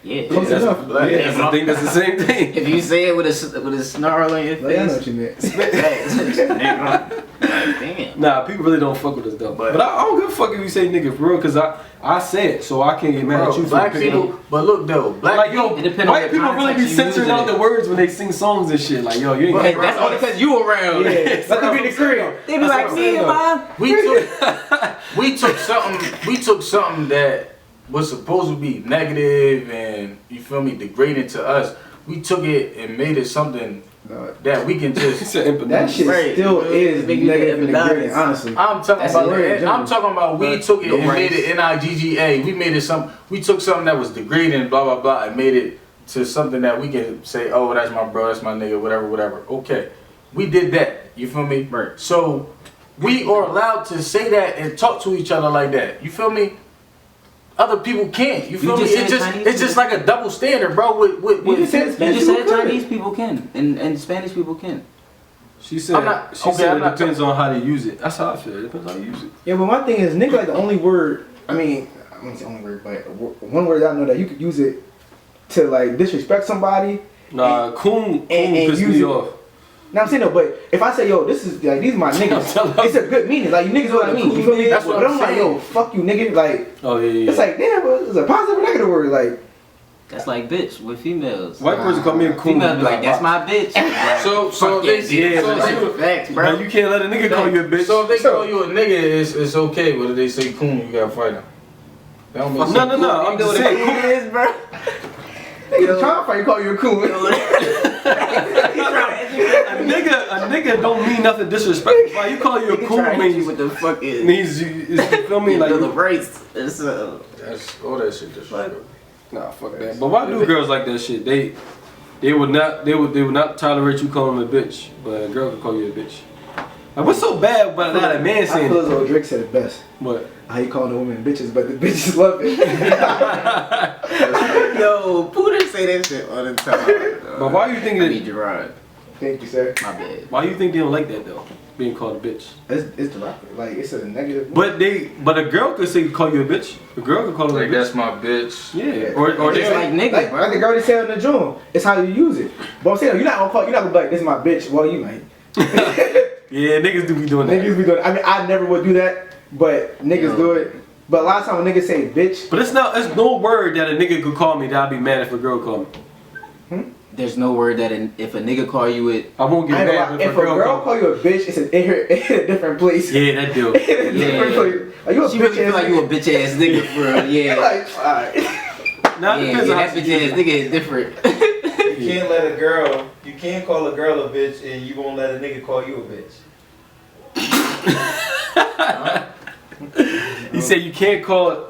Yeah. Close That's enough. black. I think that's the same thing. If you say it with a snarl on your Like, I know face, what you meant. Negro. Damn. Nah, people really don't fuck with us though. But I don't give a fuck if you say nigga for real, cause I say it, so I can't get mad at you for Black picking people, up. but look though, black Like people. yo, It depends on white the people really be context you censoring using out it. the words when they sing songs and shit. Like yo, you ain't. Hey, that's only because you around. Yeah, let them be in the crib. They be like, me and mom. We took something that was supposed to be negative and you feel me, degrading to us. We took it and made it something that we can He just. said empathy. That shit Right. still is Make you negative and get degrading, empanadas. honestly. I'm talking That's about. it. I'm talking about. We took it No and made rice. it NIGGA. We made it some. We took something that was degrading, blah blah blah, and made it to something that we can say, oh, that's my bro, that's my nigga, whatever, whatever. Okay, we did that. You feel me? Right. So we are allowed to say that and talk to each other like that. You feel me? Other people can't. You feel me? It's just like a double standard, bro. You just said You just said could. Chinese people can, and Spanish people can. She said. I'm not- She okay, said I'm it not depends on how to use it. That's how I feel. It depends on how you use it. Yeah, but my thing is, nigga, like the only word. I mean, I wouldn't say only word, but one word that I know that you could use it to like disrespect somebody. Nah, coon and pissed use me it. off. Now I'm saying no, but if I say yo, this is like these are my niggas, it's a good meaning. Like you niggas know what I mean. You feel me? That's what but I'm I'm like saying. yo, fuck you, nigga. Like Oh yeah. it's like damn, but it's a positive or negative word. Like That's like bitch with females. White person call me a coon. Females be like, that's my bitch. So Fuck they, yeah, so that's they- facts, Now bro. you can't let a nigga call you a bitch. So if they call you a nigga, it's okay. But if they say coon, you gotta fight them. That don't make sense. No. I'm just saying. Coon. is, bro. niggas trying to fight you, call you a coon. A nigga don't mean nothing disrespectful. Like, you call you a coon means What the fuck is? you feel me like Bill of Rights. It's That's all that shit. Disrespectful. nah fuck that. But why do girls like that shit? They would not tolerate you calling them a bitch, but a girl can call you a bitch. Like what's so bad about that a man I saying feel as though Drake said it best. what? How you calling the women bitches, but the bitches love it. Yo, Pooter say that shit all the time. But why you think I mean that? Gerard. Thank you, sir. My bad. Why you think they don't like that though? Being called a bitch. It's derogatory. Like it's a negative. But a girl could say call you a bitch. A girl could call her Like a bitch. that's my bitch. Yeah. Or It's they like niggas, like, bro. like the girl they said in the joint, it's how you use it. But I'm saying you're not gonna be like, this is my bitch. Well, you might. yeah, niggas do be doing that. Niggas be doing. I mean, I never would do that, but niggas do it. But a lot of times when niggas say bitch, But it's no word that a nigga could call me that I'd be mad if a girl called me. There's no word that if a nigga call you it. I won't get I ain't mad gonna lie, if a girl call you a bitch, it's in a different place. Yeah, that deal. In a different place. Are you a She bitch really feel ass like you a bitch ass nigga for real. Yeah. Like, alright. Now it Yeah, depends on that how bitch she ass nigga is different. You can't let a girl. You can't call a girl a bitch, and you won't let a nigga call you a bitch. He said you can't call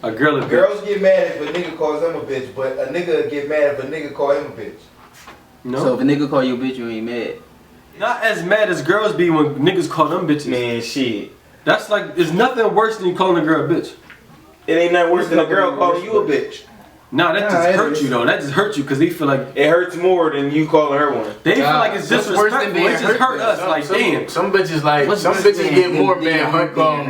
A girl a bitch. Girls get mad if a nigga calls them a bitch, but a nigga get mad if a nigga call him a bitch. No. So if a nigga call you a bitch, you ain't mad. Not as mad as girls be when niggas call them bitches. Man, shit. That's like, there's nothing worse than you calling a girl a bitch. It ain't nothing worse than a girl calling you a bitch. Nah, that just hurts you though. That just hurts you because they feel like it hurts more than you calling her one. They feel like it's disrespectful. It just hurt us. Like damn. Some bitches get more mad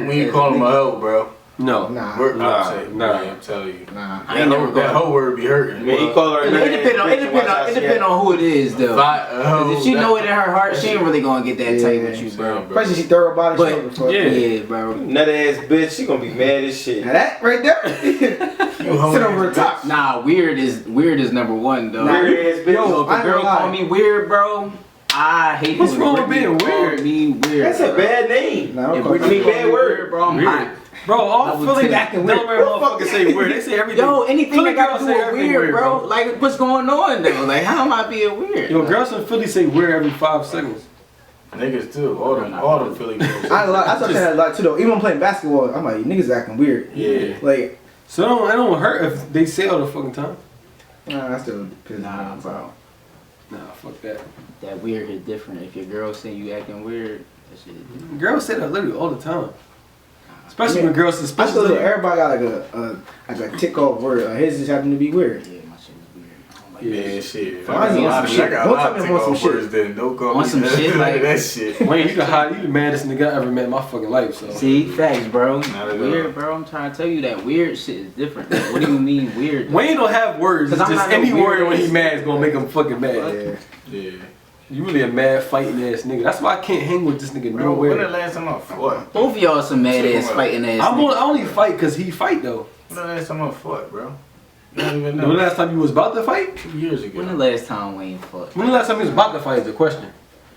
when you call them a hoe, bro. No. I'm telling you. I ain't never that whole word be hurting. Man, he call her. It depends on who it is though. Cause if she know it in her heart, she ain't really gonna get that tight with you, bro. Especially she throw her body. But yeah, bro. Nut ass bitch, she gonna be mad as shit. Now that right there, sit over the top. Nah, weird is number one though. Weird ass bitch. Yo, if a girl call me weird, bro, I hate. What's wrong with being weird? Weird. That's a bad name. No, if we bad word, bro, I'm hot. Bro, all Philly Delaware motherfuckers say weird. They say everything. Yo, anything Philly that got to girls do say with everything weird, bro. Like, what's going on though? Like, how am I being weird? Yo, girls in Philly say weird every 5 seconds. Niggas too. All them Philly girls. I started saying that a lot too though. Even when playing basketball, I'm like, niggas acting weird. Yeah. Like, so it don't hurt if they say all the fucking time. I still piss me Nah, off. bro. Nah, fuck that. That weird is different. If your girl say you acting weird, that shit is different. Girls say that literally all the time. Especially when girls, I especially still everybody got like a tick off word. His just happen to be weird. Yeah, my shit is weird. I don't like Yeah, that. shit. Mine is some shit. Don't tell me I want some shit. Then don't call Want me some shit like that shit. Wayne, you the maddest nigga I ever met in my fucking life. So See, facts, bro. Not at Weird, all. bro. I'm trying to tell you that weird shit is different. Like, what do you mean weird? Wayne don't have words. It's 'Cause I'm just not no any weird word when he ass mad is gonna make him fucking mad. Yeah. You really a mad fighting ass nigga. That's why I can't hang with this nigga Bro, when the nowhere. last time I fought? Both of y'all some mad ass fighting ass. I niggas. only fight cause he fight though. When the last time I fought, bro? You don't even The know. last time you was about to fight? 2 years ago. When the last time Wayne fought? When the last time you was about to fight is the question.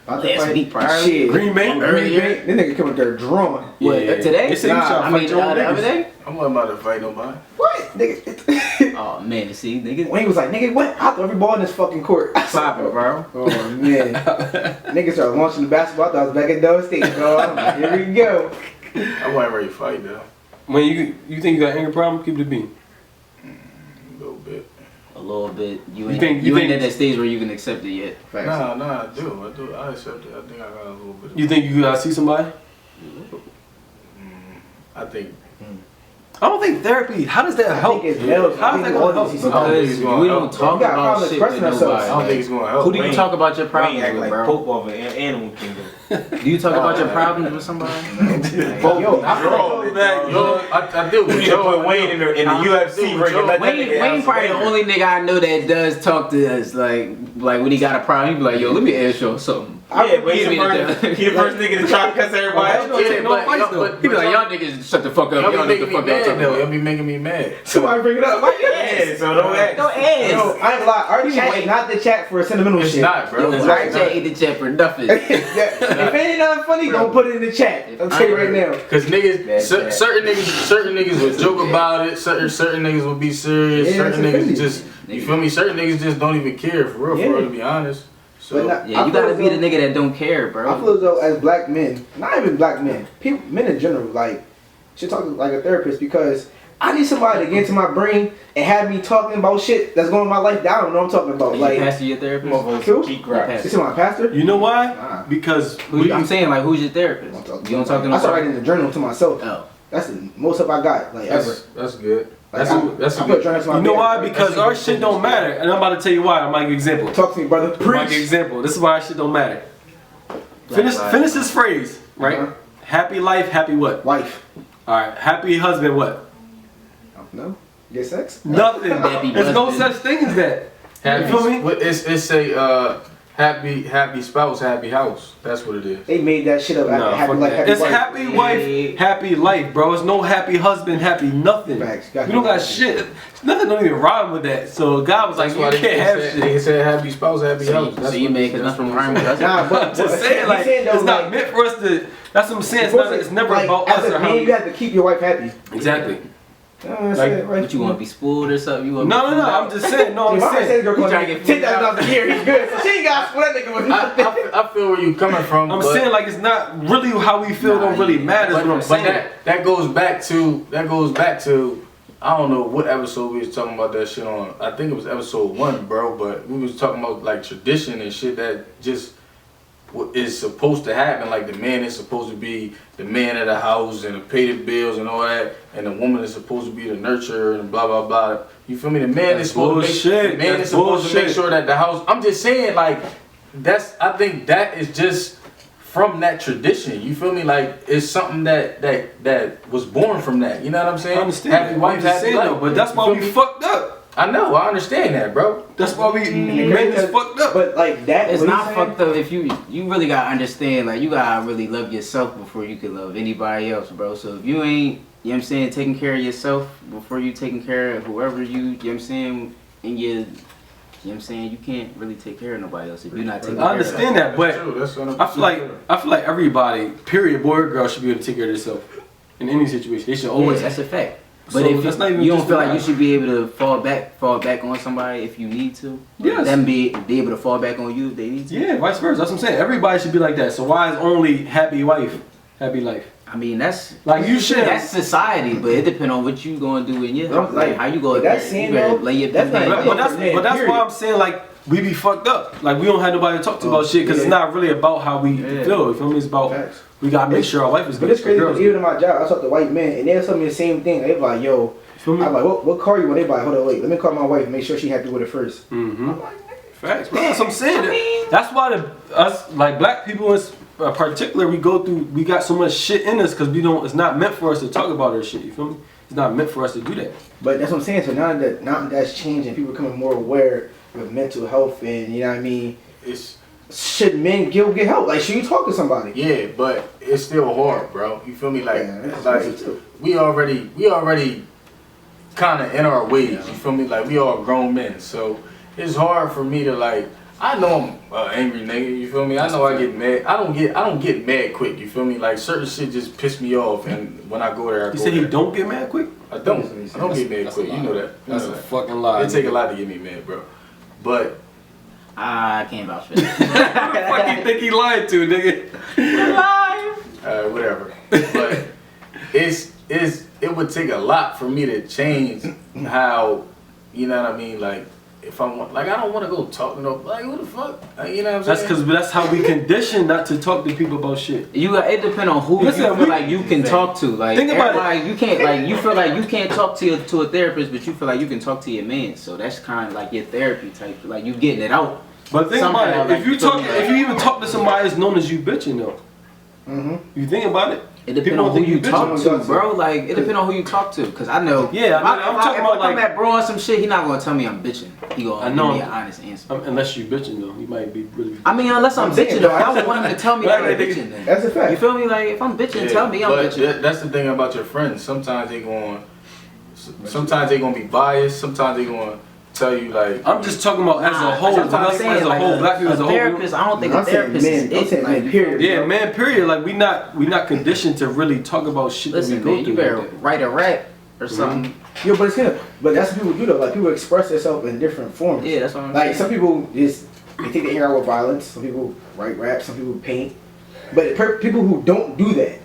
Last week, probably. Shit. Green Bay? Earlier. This nigga coming there drawing. What, today? They say you Nah, trying to I fight mean, your own the other niggas. day? I'm not about to fight nobody. What? Nigga. Oh man, see, niggas When he was like, nigga, what? I threw every ball in this fucking court. popping, bro. Oh man. Niggas started launching the basketball. I thought I was back at Dove State, bro. I'm like, here we go. I wasn't ready to fight though. When you think you got anger problem, keep it a bean. A little bit. A little bit. You think- ain't at that stage where you can accept it yet. Facts. Nah, I do. I accept it. I think I got a little bit. You think you gotta see somebody? I think. I don't think therapy. How does that I help? think it's males. How is that gonna help? Because we don't talk We got about problems shit with expressing ourselves. I don't nobody. think it's gonna help. Who do you talk about your Wayne problems act with, like bro? Pope of an animal kingdom. Do you talk about your problems with somebody? Yo, I do. We need to put Wayne in the UFC ring and let that Wayne nigga probably the have some only nigga I know that does talk to us. Like when he got a problem, he be like, "Yo, let me ask you something." Yeah, but he Give me the first nigga to try to cuss everybody out. Yeah, but he be like, "Y'all niggas shut the fuck up. Y'all Y'all be know making the me fuck mad up." though. Y'all be making me mad. somebody bring it up. Like, Yeah, so don't act. Don't Yo, ask. I ain't gonna lie. Our chat is not the chat for sentimental It's shit. not, bro. Yo, It's our not. chat ain't the chat for nothing. If it ain't nothing funny, don't put it in the chat. I'll tell you right now. Cause niggas, certain niggas would joke about it. Certain niggas would be serious. Yeah, Certain it's niggas offended. just, you feel me? Certain niggas just don't even care for real, to be honest. So But Yeah, you gotta be the nigga that don't care, bro. I feel as though as black men, not even black men, people, men in general, like should talk to like a therapist because I need somebody to get into my brain and have me talking about shit that's going in my life that I don't know what I'm talking about. You Like, pastor your therapist? who? Geek Yeah, rap. You see my pastor? You know why? Nah. Because I'm saying, like, who's your therapist? You don't talk to no I start writing in the journal to myself. Oh. That's the most help I got, like ever. that's good. Like, That's I a put good. journals to my you know bed. why? Because That's a our good shit don't matter, and I'm about to tell you why. I'm gonna give you an example. Talk to me, brother. I'm gonna give you an Preach. example. This is why our shit don't matter. Finish this phrase, right? Uh-huh. Happy life, happy what? Wife. All right. Happy husband, what? No. Get sex? Nothing. Happy There's no husband. such thing as that. Happy, You feel me? It's a happy spouse, happy house. That's what it is. They made that shit up. No, happy fuck life, that. happy It's wife. happy wife, happy life, bro. It's no happy husband, happy nothing. Facts. We don't got shit. Nothing don't even rhyme with that. So God was like, That's why you can't have They shit. said happy spouse, happy house. So you make nothing rhyme with us? Nah, but Just saying, like, he's saying, though, it's not like, meant for us to. That's what I'm saying. It's never like, about as us a or how. man, you have to keep your wife happy. Exactly. That's Like, it, right? What you want to be spoiled or something? You want No. I'm just saying. No, I'm If I say saying. the girl You trying to get get $10,000 a year, he's good. So she ain't got to split that nigga with nothing. I feel where you coming from. I'm but, saying like it's not really how we feel. Nah, don't really yeah. matter. Is what I'm but saying. that goes back to I don't know what episode we was talking about that shit on. I think it was episode 1, bro. But we was talking about like tradition and shit that just is supposed to happen. Like the man is supposed to be the man of the house and to pay the bills and all that, and the woman is supposed to be the nurturer and blah blah blah. You feel me? The man is supposed to make sure that the house. I'm just saying, like I think that is just from that tradition. You feel me? Like it's something that was born from that. You know what I'm saying? I understand. Happy wife, happy life. But that's why we fucked up. I know, I understand that, bro. That's why we made this fucked up. But like that, it's not fucked up if you really gotta understand. Like you gotta really love yourself before you can love anybody else, bro. So if you ain't, you know what I'm saying, taking care of yourself before you taking care of whoever you know what I'm saying, and you know what I'm saying, you can't really take care of nobody else if you're not taking care of I understand that, but I feel like everybody, period, boy or girl, should be able to take care of themselves in any situation. They should always. That's a fact. But so if you don't feel like guy. you should be able to fall back on somebody if you need to, yes. Them be able to fall back on you if they need to. Yeah, vice versa. That's what I'm saying. Everybody should be like that. So why is only happy wife, happy life? I mean, that's like you should. That's society, but it depends on what you gonna do in your house. Like how you go. That's saying though. Lay your That's not. But that's why I'm saying like we be fucked up. Like we don't have nobody to talk to about shit because it's not really about how we feel. You feel me? It's about we gotta make sure our life is good. But it's crazy because even in my job, I talk to white men and they'll tell me the same thing. They be like, yo. I'm like, what car you want? They be like, hold on, wait, let me call my wife and make sure she happy with it first. Mm-hmm. I'm like, facts, bro. That's what I'm saying. That's why us like black people in particular, we got so much shit in us because it's not meant for us to talk about our shit. You feel me? It's not meant for us to do that. But that's what I'm saying. So now that that's changing, people becoming more aware of mental health and you know what I mean. Should men get help? Like, should you talk to somebody? Yeah, but it's still hard, bro. You feel me? Like we already kind of in our ways. You feel me? Like we all grown men, so it's hard for me to like. I know I'm an angry nigga. You feel me? I know I get mad. I don't get mad quick. You feel me? Like certain shit just piss me off, and when I go there, You said he don't get mad quick? I don't get mad quick. You know that. That's a fucking lie. It take a lot to get me mad, bro. But I can't vouch for that. Who the fuck you think he lied to, nigga? Whatever. But it would take a lot for me to change how, you know what I mean, like if I want, like I don't want to go talk to no, like what the fuck, like, you know what I'm saying? That's because that's how we condition not to talk to people about shit. It depends on who you feel like you can talk to. Like think about it. You can't like you feel like you can't talk to a therapist, but you feel like you can talk to your man. So that's kind of like your therapy type. Like you getting it out. But think about it. Like, if you even talk to somebody that's known as you bitching though. You think about it. It depends on who you talk to, bro. Like it depends on who you talk to, cause I know. Yeah, I'm talking about like. If I come at bro on some shit, he not gonna tell me I'm bitching. He gonna give me an honest answer. Unless you bitching though, he might be really. I mean, unless I'm bitching though, I don't want him to tell me I'm bitching. Then. That's a fact. You feel me? Like if I'm bitching, tell me I'm bitching. That's the thing about your friends. Sometimes they gonna be biased. Sometimes they gonna tell you like. I'm just talking about as a whole. As a whole, black people as a whole. Therapist, I don't think a therapist is it. Man, period. Yeah, man, period. Like we not conditioned to really talk about shit that we go through. You better write a rap or something. Yo, but it's good. But that's what people do though. Like people express themselves in different forms. Yeah, that's what I'm saying. like. Some people they take the air out with violence. Some people write rap. Some people paint. But people who don't do that,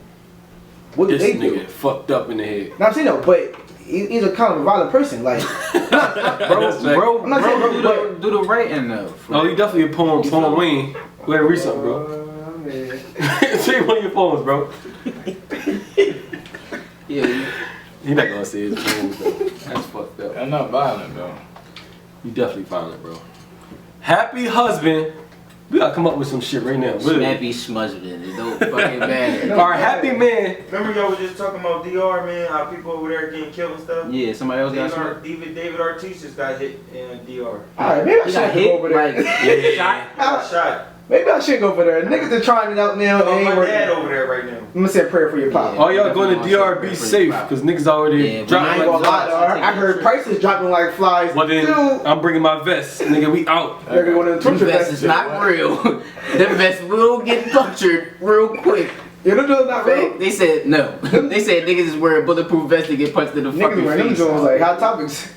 what do they do? Fucked up in the head. No, I'm saying no, but he's a kind of a violent person. Like, bro, I'm not saying bro, do the writing though. Oh, you definitely a poem Wayne. Go ahead, read something, bro. Say one of your poems, bro. Yeah. He not gonna say his poems though. That's fucked up. I'm not violent though. You definitely violent, bro. Happy husband. We gotta come up with some shit right now. Snappy smudgman. It don't fucking matter. Our happy man. Remember y'all was just talking about DR, man, how people over there getting killed and stuff? Yeah, somebody else got shot. David Ortiz just got hit in DR. Alright, maybe I should go over there. Shot. Maybe I should go over there. Niggas are trying it out now. My dad over there right now. I'm gonna say a prayer for your pop. All y'all going to DR, be safe, because niggas already dropping. I ain't gonna lie, dog. I heard prices dropping like flies. Well then, I'm bringing my vest. Nigga, we out. They're going to the Them vests is not real. Them vests will get punctured real quick. Yeah, them dudes not real. They said no. They said niggas is wearing bulletproof vests to get punched in the fucking face. Niggas wearing them like Hot Topics.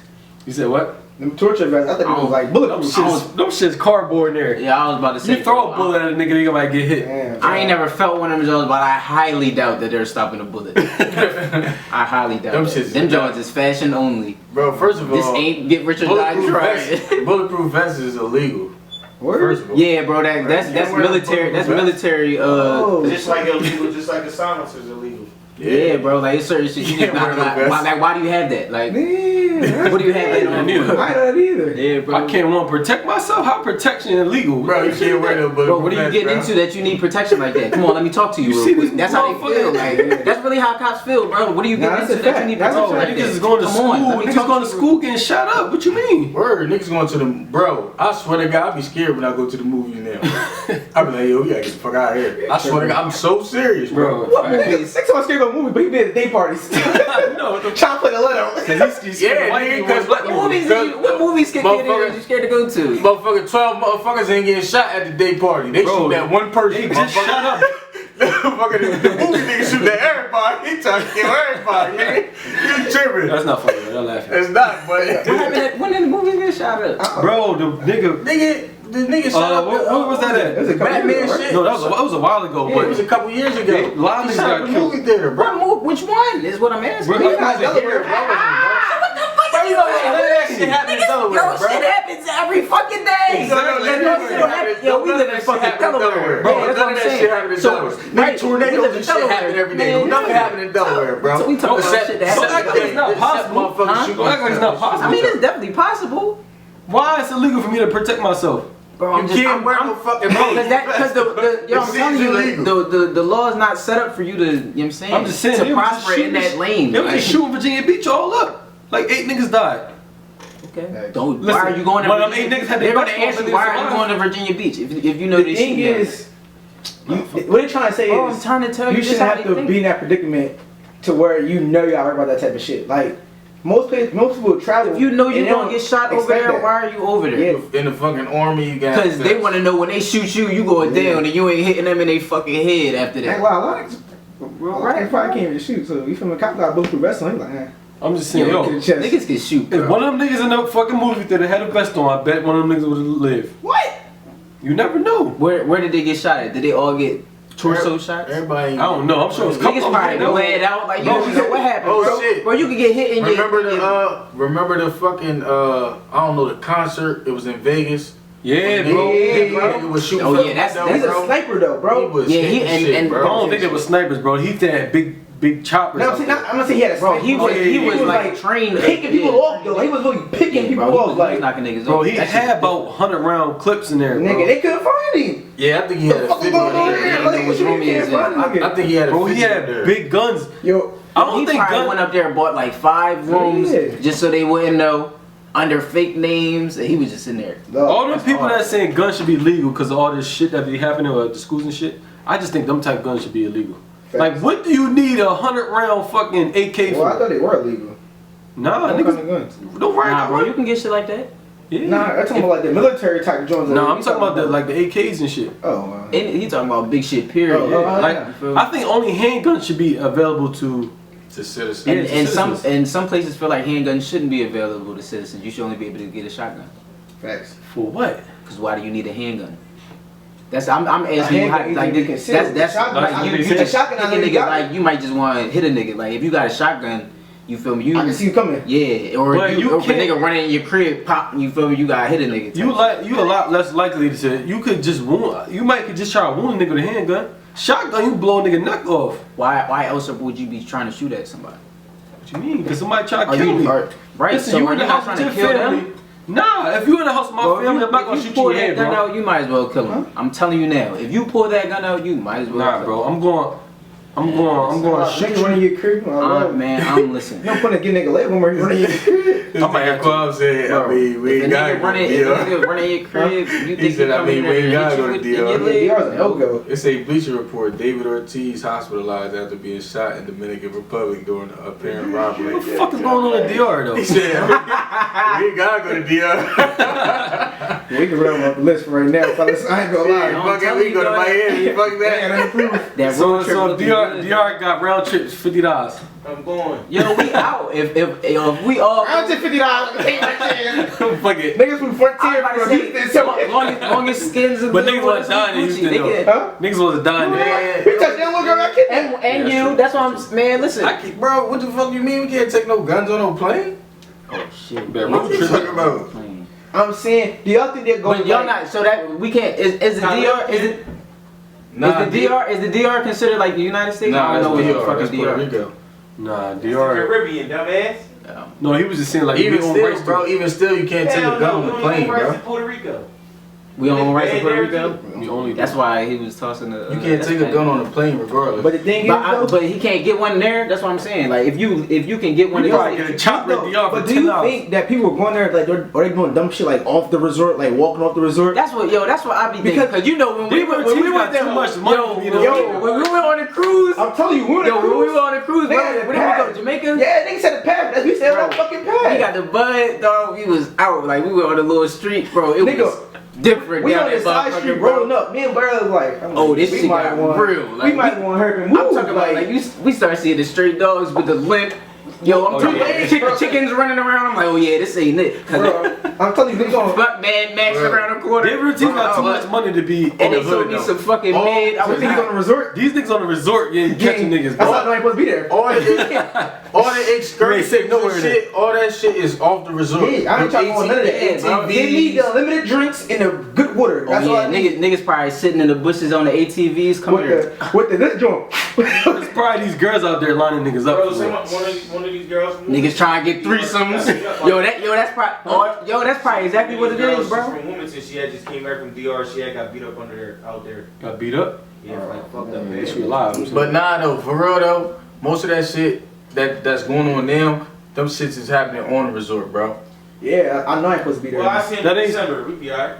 You said what? Them torture vests, I think it was like bulletproof. Them shit's cardboard in there. Yeah, I was about to say. You throw a bullet at a nigga, they might get hit. Damn, I ain't never felt one of them Jones, but I highly doubt that they're stopping a bullet. I highly doubt that. Them Jones is fashion only. Bro, first of all, this ain't get rich or die trying. Bulletproof vests is illegal. First of all. Yeah, bro, that's military. That's military. Just like illegal, just like the silencer is illegal. Yeah, bro, like it's certain shit you just not like. Why do you have that? Like, what do you have that on? I don't know either. Yeah, bro. I can't want to protect myself. How protection illegal? Bro, you can't wear no bulletproof. Bro, what are you getting into that you need protection like that? Come on, let me talk to you real quick. That's how they feel. Like, that's really how cops feel, bro. What are you getting into that you need protection like that? Niggas is going to school. Niggas going to school getting shot up. What you mean? Word, niggas going to the bro. I swear to God, I be scared when I go to the movie now. I be like, yo, we gotta get the fuck out of here. I swear to God, I'm so serious, bro. What movie? Six of us scared of a movie, but he did at day parties. No, Trying to play the letter. What movies can you scared to go to? Motherfucking 12 motherfuckers ain't getting shot at the day party. They shoot at one person. They just shut up. Motherfucking the movie nigga shoot at everybody. He trying to kill everybody, nigga. You tripping. That's not funny, man. I'm laughing. It's not, but What happened when did the movie get shot up? Bro, the nigga shot up. what was that at? It was a couple Batman years ago, shit. No, that was a while ago. Yeah, But it was a couple years ago. a lot of niggas shot got up the killed. movie theater, bro. Which one is what I'm asking? Bro, He not Delaware, Bro, you know that shit happened in Delaware, Yo, bro. shit happens every fucking day. Yo, we live in fucking Delaware. Bro, Yeah, that's what I'm saying. shit happened in Delaware. Nigga, tornadoes and shit happen every day. Nothing happened in Delaware, bro. So we talking about shit that So happens. act like it's not possible. Motherfuckers shoot Don't act like it's not possible. I mean, it's definitely possible. Why is it illegal for me to protect myself? Bro, You can't wear no fucking Because yo, I'm telling you, the law is not set up for you to, you know what I'm saying? I'm just saying, to prosper in that lane. They was just shooting Virginia Beach all up. Like 8 niggas died. Okay. Don't. Listen, why are you going to? one of them 8 niggas had They're their going to best ask you friend why are you survive. going to Virginia Beach if you know The this thing shit. is, what they're trying to say Bro, is, I'm trying to tell you, you this shouldn't how have they to think. be in that predicament to where you know you gotta worry about that type of shit. Like most people travel. If you know you're and they going to don't get shot over expect there, that. why are you over there? Yeah. In the fucking army, you got. Because they want to know when they shoot you, you going down and you ain't hitting them in their fucking head after Ain't that. a lot of niggas probably can't even shoot. So you feel me? Cop got bulletproof vest on. He like, I'm just saying, to yo. the chest. Niggas can shoot, If bro. one of them niggas in the fucking movie theater had a vest on, I bet one of them niggas would have lived. What? You never know. Where did they get shot at? Did they all get torso shots? Everybody. I don't know. I'm sure it's a couple Niggas of probably them. bled out. Like, you don't know what happened, Oh, bro. shit. Bro, you could get hit in Remember the fucking I don't know, the concert. It was in Vegas. Yeah, When bro. Nigga was shooting. Oh, from yeah, the window, He's a bro. sniper though, bro. He was Yeah, he- hitting shit, and- bro. I don't think they were snipers, bro. He had big choppers. No, out see, there. I'm gonna say he had a Bro, sniper. he was like trained picking people off though. He was really picking people bro, off. Like, knocking niggas Bro, off. he That had shit- about 100-round clips in there, bro. nigga, they couldn't find him. Yeah, I think he had a What the fuck 50 going on in there? there. know which room he is in. I think he had a Bro, 50 he had there. big guns. Yo, I don't He think probably went up there and bought like 5 rooms Yeah. just so they wouldn't know under fake names. And he was just in there. All them people that saying guns should be legal because of all this shit that be happening at the schools and shit, I just think them type guns should be illegal. Like, what do you need a 100-round fucking AK Well, I for? thought they were illegal. Nah, What kind of niggas guns? don't worry Nah, about bro, it. you can get shit like that. Yeah. Nah, I'm talking about like the military type joints. No, I'm talking about the AKs and shit. Oh, wow. And he talking about big shit, period. Oh, oh, Like, yeah. I think only handguns should be available to. To citizens. And some places feel like handguns shouldn't be available to citizens. You should only be able to get a shotgun. Facts. For what? Because why do you need a handgun? I'm asking you how handgun like easily that's concealed. that's Shotgun, like I you mean, just a shotgun, I pick a know you nigga got like you might just want to hit a nigga like if you got a shotgun, you feel me? You I can see you coming. yeah, or But if you or if a can't- nigga running in your crib, pop, you feel me? You got to hit a nigga. You a lot less likely to say you could just wound. You might could just try to wound a nigga with a handgun. Shotgun, you blow a nigga neck off. Why else would you be trying to shoot at somebody? What you mean? Because somebody try to Are kill me. right? Listen, So you are in the you not house trying with to your kill family. them? Nah, if you in the house with my Bro, family, I'm not gonna shoot you pull in the that head, gun bro. out, you might as well kill him. I'm telling you now. If you pull that gun out, you might as well. Nah, kill bro. him. I'm going to shoot Nigga running your crib. Man, I'm listening. You don't put a good nigga leg when we're running your crib. I might have to. Quam said, I mean, we If a ain't got nigga to running, go to if a DR. nigga running your crib, you think said, he I come mean, in we there ain't and gotta hit go you to with DR. your leg? DR's a no-go. It's a Bleacher Report. David Ortiz hospitalized after being shot in Dominican Republic during an apparent robbery. What the fuck is going on in DR though? He said, we ain't gotta go to DR. We can run up the list for right now, fellas. I ain't gonna lie. I'm Fuck it, telling we you, go to dog. Miami. Fuck that. That So road trip if looking DR DR got round trips $50. I'm going. Yo, we out. If we all. I'm just $50. Fuck it. Niggas from Frontier I'm about to from say, Houston. longest skins in But the niggas world. was dying in Houston though. Huh? Niggas was dying there. We touched that little girl got kidnapped. And Yeah, you, true. that's why I'm, man, listen. Bro, what the fuck you mean we can't take no guns on no plane? Oh shit. Man, What road you trip. talking about? I'm saying, do y'all think they're going But y'all not, so that, we can't, is the DR, is the DR considered like the United States? Nah, I don't know it's what DR. the That's fucking Puerto DR. Rico. Nah, It's DR. Caribbean, dumbass. No, he was just saying like Even we on still, race bro, even still, you can't take a gun on the plane, Rights bro. in Puerto Rico. We own rights in Puerto There, Rico? You only That's why he was tossing the. You can't take a gun on the plane regardless. But the thing is, But he can't get one there. That's what I'm saying. Like if you can get one, You there, probably get a chopper at DR for but do you $10. think that people are going there like are they doing dumb shit like off the resort, like walking off the resort? That's what I be thinking. Because you know when we went there, too much money. when we went on the cruise, I'm telling you, when we went on the cruise, They bro, had a where did we pad. go? Jamaica? Yeah, niggas had a pad. We said that Bro, fucking pad. We got the bud, dog. We was out like we were on the little street, bro. It Nigga, was different we down on the that side motherfucker, street bro. rolling up. Me and brother was like, Oh, this we shit might got want- real. We Like, might want her to move. I'm talking about like we start seeing the stray dogs with the limp. Yo, I'm talking about chickens running around. I'm like, oh yeah, this ain't it. Bro, I'm telling you, they going. Fuck Mad Max around the corner. They really got too much money to be And in the they sold hood me though. some fucking Oh, mid. I so was niggas on the resort. These niggas on the resort, yeah, catching niggas, That's why I bro. know I ain't supposed to be there. All the excursions safe nowhere and in shit, all that shit is off the resort. Yeah, I ain't trying to go on none of that. bro. Give me the limited drinks and the good water. Oh That's all yeah, I need. niggas probably sitting in the bushes on the ATVs. Come here. With the this joint. There's probably these girls out there lining niggas Bro, up. one of these girls. From Niggas trying to get threesomes. That's probably exactly what it is, bro. From Wilmington, she had just came back from DR. She had got beat up under there, out there. Got beat up. Yeah, like fucked up. Yeah, she Man. alive. But nah, though, for real though, most of that shit that's going on now, them shits is happening on the resort, bro. Yeah, I know I ain't supposed to be there. Well, I seen That in ain't- December. We be alright.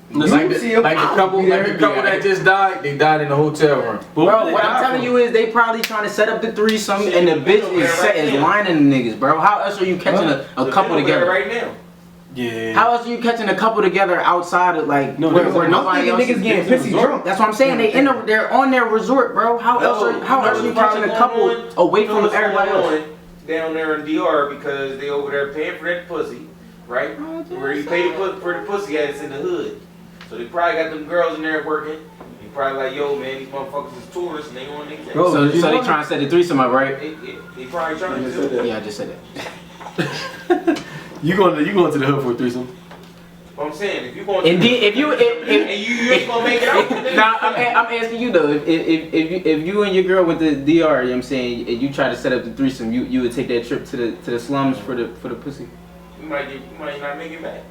Like see 'em. the couple that just died, they died in the hotel room. Bro, what I'm telling you is they probably trying to set up the threesome and the bitch is lining the niggas, bro. How else are you catching a couple together? right now. Yeah. How else are you catching a couple together outside of like No, where I'm nobody else niggas is getting getting pissy resort. drunk. That's what I'm saying. They're on their resort, bro. How else are you catching a couple away from everybody else? Down there in DR because they over there paying for that pussy, right? Where he paid for the pussy ass in the hood. So they probably got them girls in there working. They probably like, yo man, these motherfuckers is tourists and they on these. Bro, So they trying to set the threesome up, right? They probably trying to do that. Yeah, I just said that. You going to the hood for a threesome? What I'm saying, if you going And to if you and you just gonna make it out. Nah, I'm asking you though. If you and your girl went to DR, you know what I'm saying, and you try to set up the threesome, you would take that trip to the slums for the pussy. You might not make it back.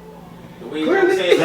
The way Clearly. I'm saying,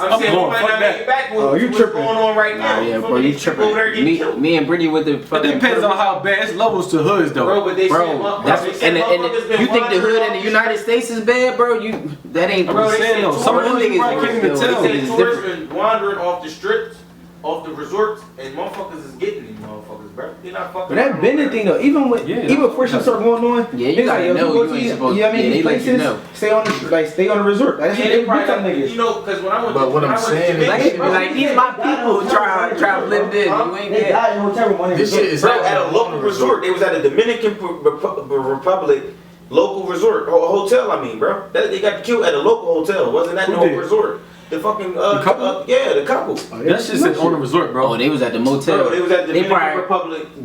I'm saying we going, might fuck not that. make it back with Oh, you what's tripping. going on right Nah, now. yeah, feel bro, me? you These people over there tripping. getting killed. Me and Brittany with the It fucking. depends on how bad. It's levels to hoods though. Bro, but they Bro, said, that's they said and motherfuckers been you think the hood in wandering the United States is bad, bro? That ain't. Bro, they saying said though, some of tourists- them niggas probably can't even Yo, tell. they They It's said tourists different. been wandering off the strips, off the resorts, and motherfuckers is getting these motherfuckers, bro. They not fucking. But that bending thing though, even before shit started going on, Yeah, you niggas gotta like, yo, know you go you to ain't these- supposed- you know what I mean, yeah, these they let you places, know. stay on the resort. That's Yeah, what they they probably tell got, niggas. you know, because when I went But to, what when I'm I went saying to is- Jamaica, Like these my people try to live this. You ain't They get. died in hotel room on This shit is bro, happening at a on local the resort. They was at a Dominican Republic local resort, hotel. I mean, bro, they got killed at a local hotel. It wasn't at Who no did? resort. The fucking The couple? yeah, the couple. That shit said on the resort, bro. Oh, they was at the motel. Bro, they was at They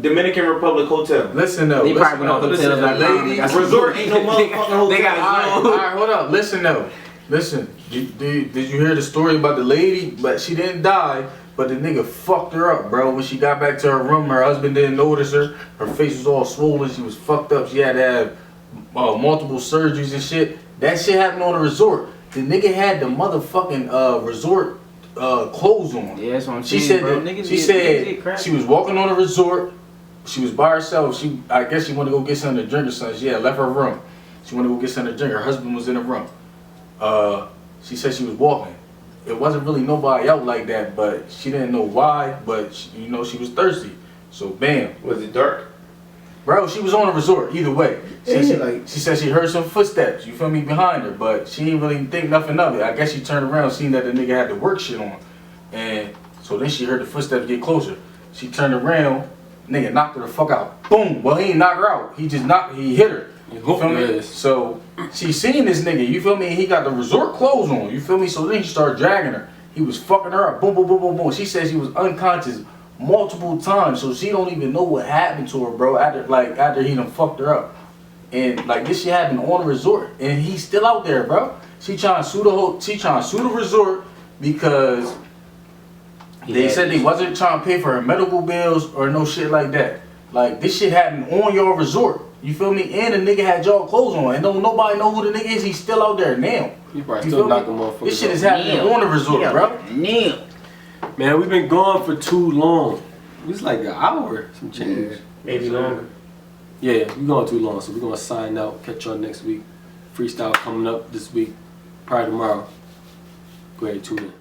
Dominican Republic hotel. Listen though, They probably went listen off though. hotels like lady, that. Resort ain't no motherfucking hotel. They got Alright, hold up. Listen though. Listen. Did you hear the story about the lady? But she didn't die. But the nigga fucked her up, bro. When she got back to her room, her husband didn't notice her. Her face was all swollen. She was fucked up. She had to have multiple surgeries and shit. That shit happened on the resort. The nigga had the motherfucking resort clothes on. Yeah, that's what I'm She saying, said bro. that, Niggas she get said crap. she was walking on a resort. She was by herself. I guess she wanted to go get something to drink or something. She had left her room. She wanted to go get something to drink. Her husband was in the room. She said she was walking. It wasn't really nobody out like that, but she didn't know why. But she was thirsty. So bam, Was it dark? bro. She was on a resort. Either way, Yeah, she said she heard some footsteps. You feel me behind her, but she didn't really think nothing of it. I guess she turned around, seen that the nigga had the work shit on, and so then she heard the footsteps get closer. She turned around Nigga knocked her the fuck out. Boom. Well, he didn't knock her out. He hit her. You feel me? So she seen this nigga, you feel me? He got the resort clothes on, you feel me? So then he started dragging her. He was fucking her up. Boom, boom, boom, boom, boom. She said she was unconscious multiple times, so she don't even know what happened to her, bro. After he done fucked her up. And like this shit happened on the resort, and he's still out there, bro. She trying to sue the resort because they said they wasn't trying to pay for her medical bills or no shit like that. Like this shit happened on your resort. You feel me? And the nigga had y'all clothes on, and don't nobody know who the nigga is. He's still out there now. You probably still knocking motherfuckers. This shit is happening on the resort, bro. Man, we've been gone for too long. It's like an hour, some change. Yeah. Maybe longer. Yeah, we're going too long, so we're gonna sign out. Catch y'all next week. Freestyle coming up this week, probably tomorrow. Go ahead, tune in.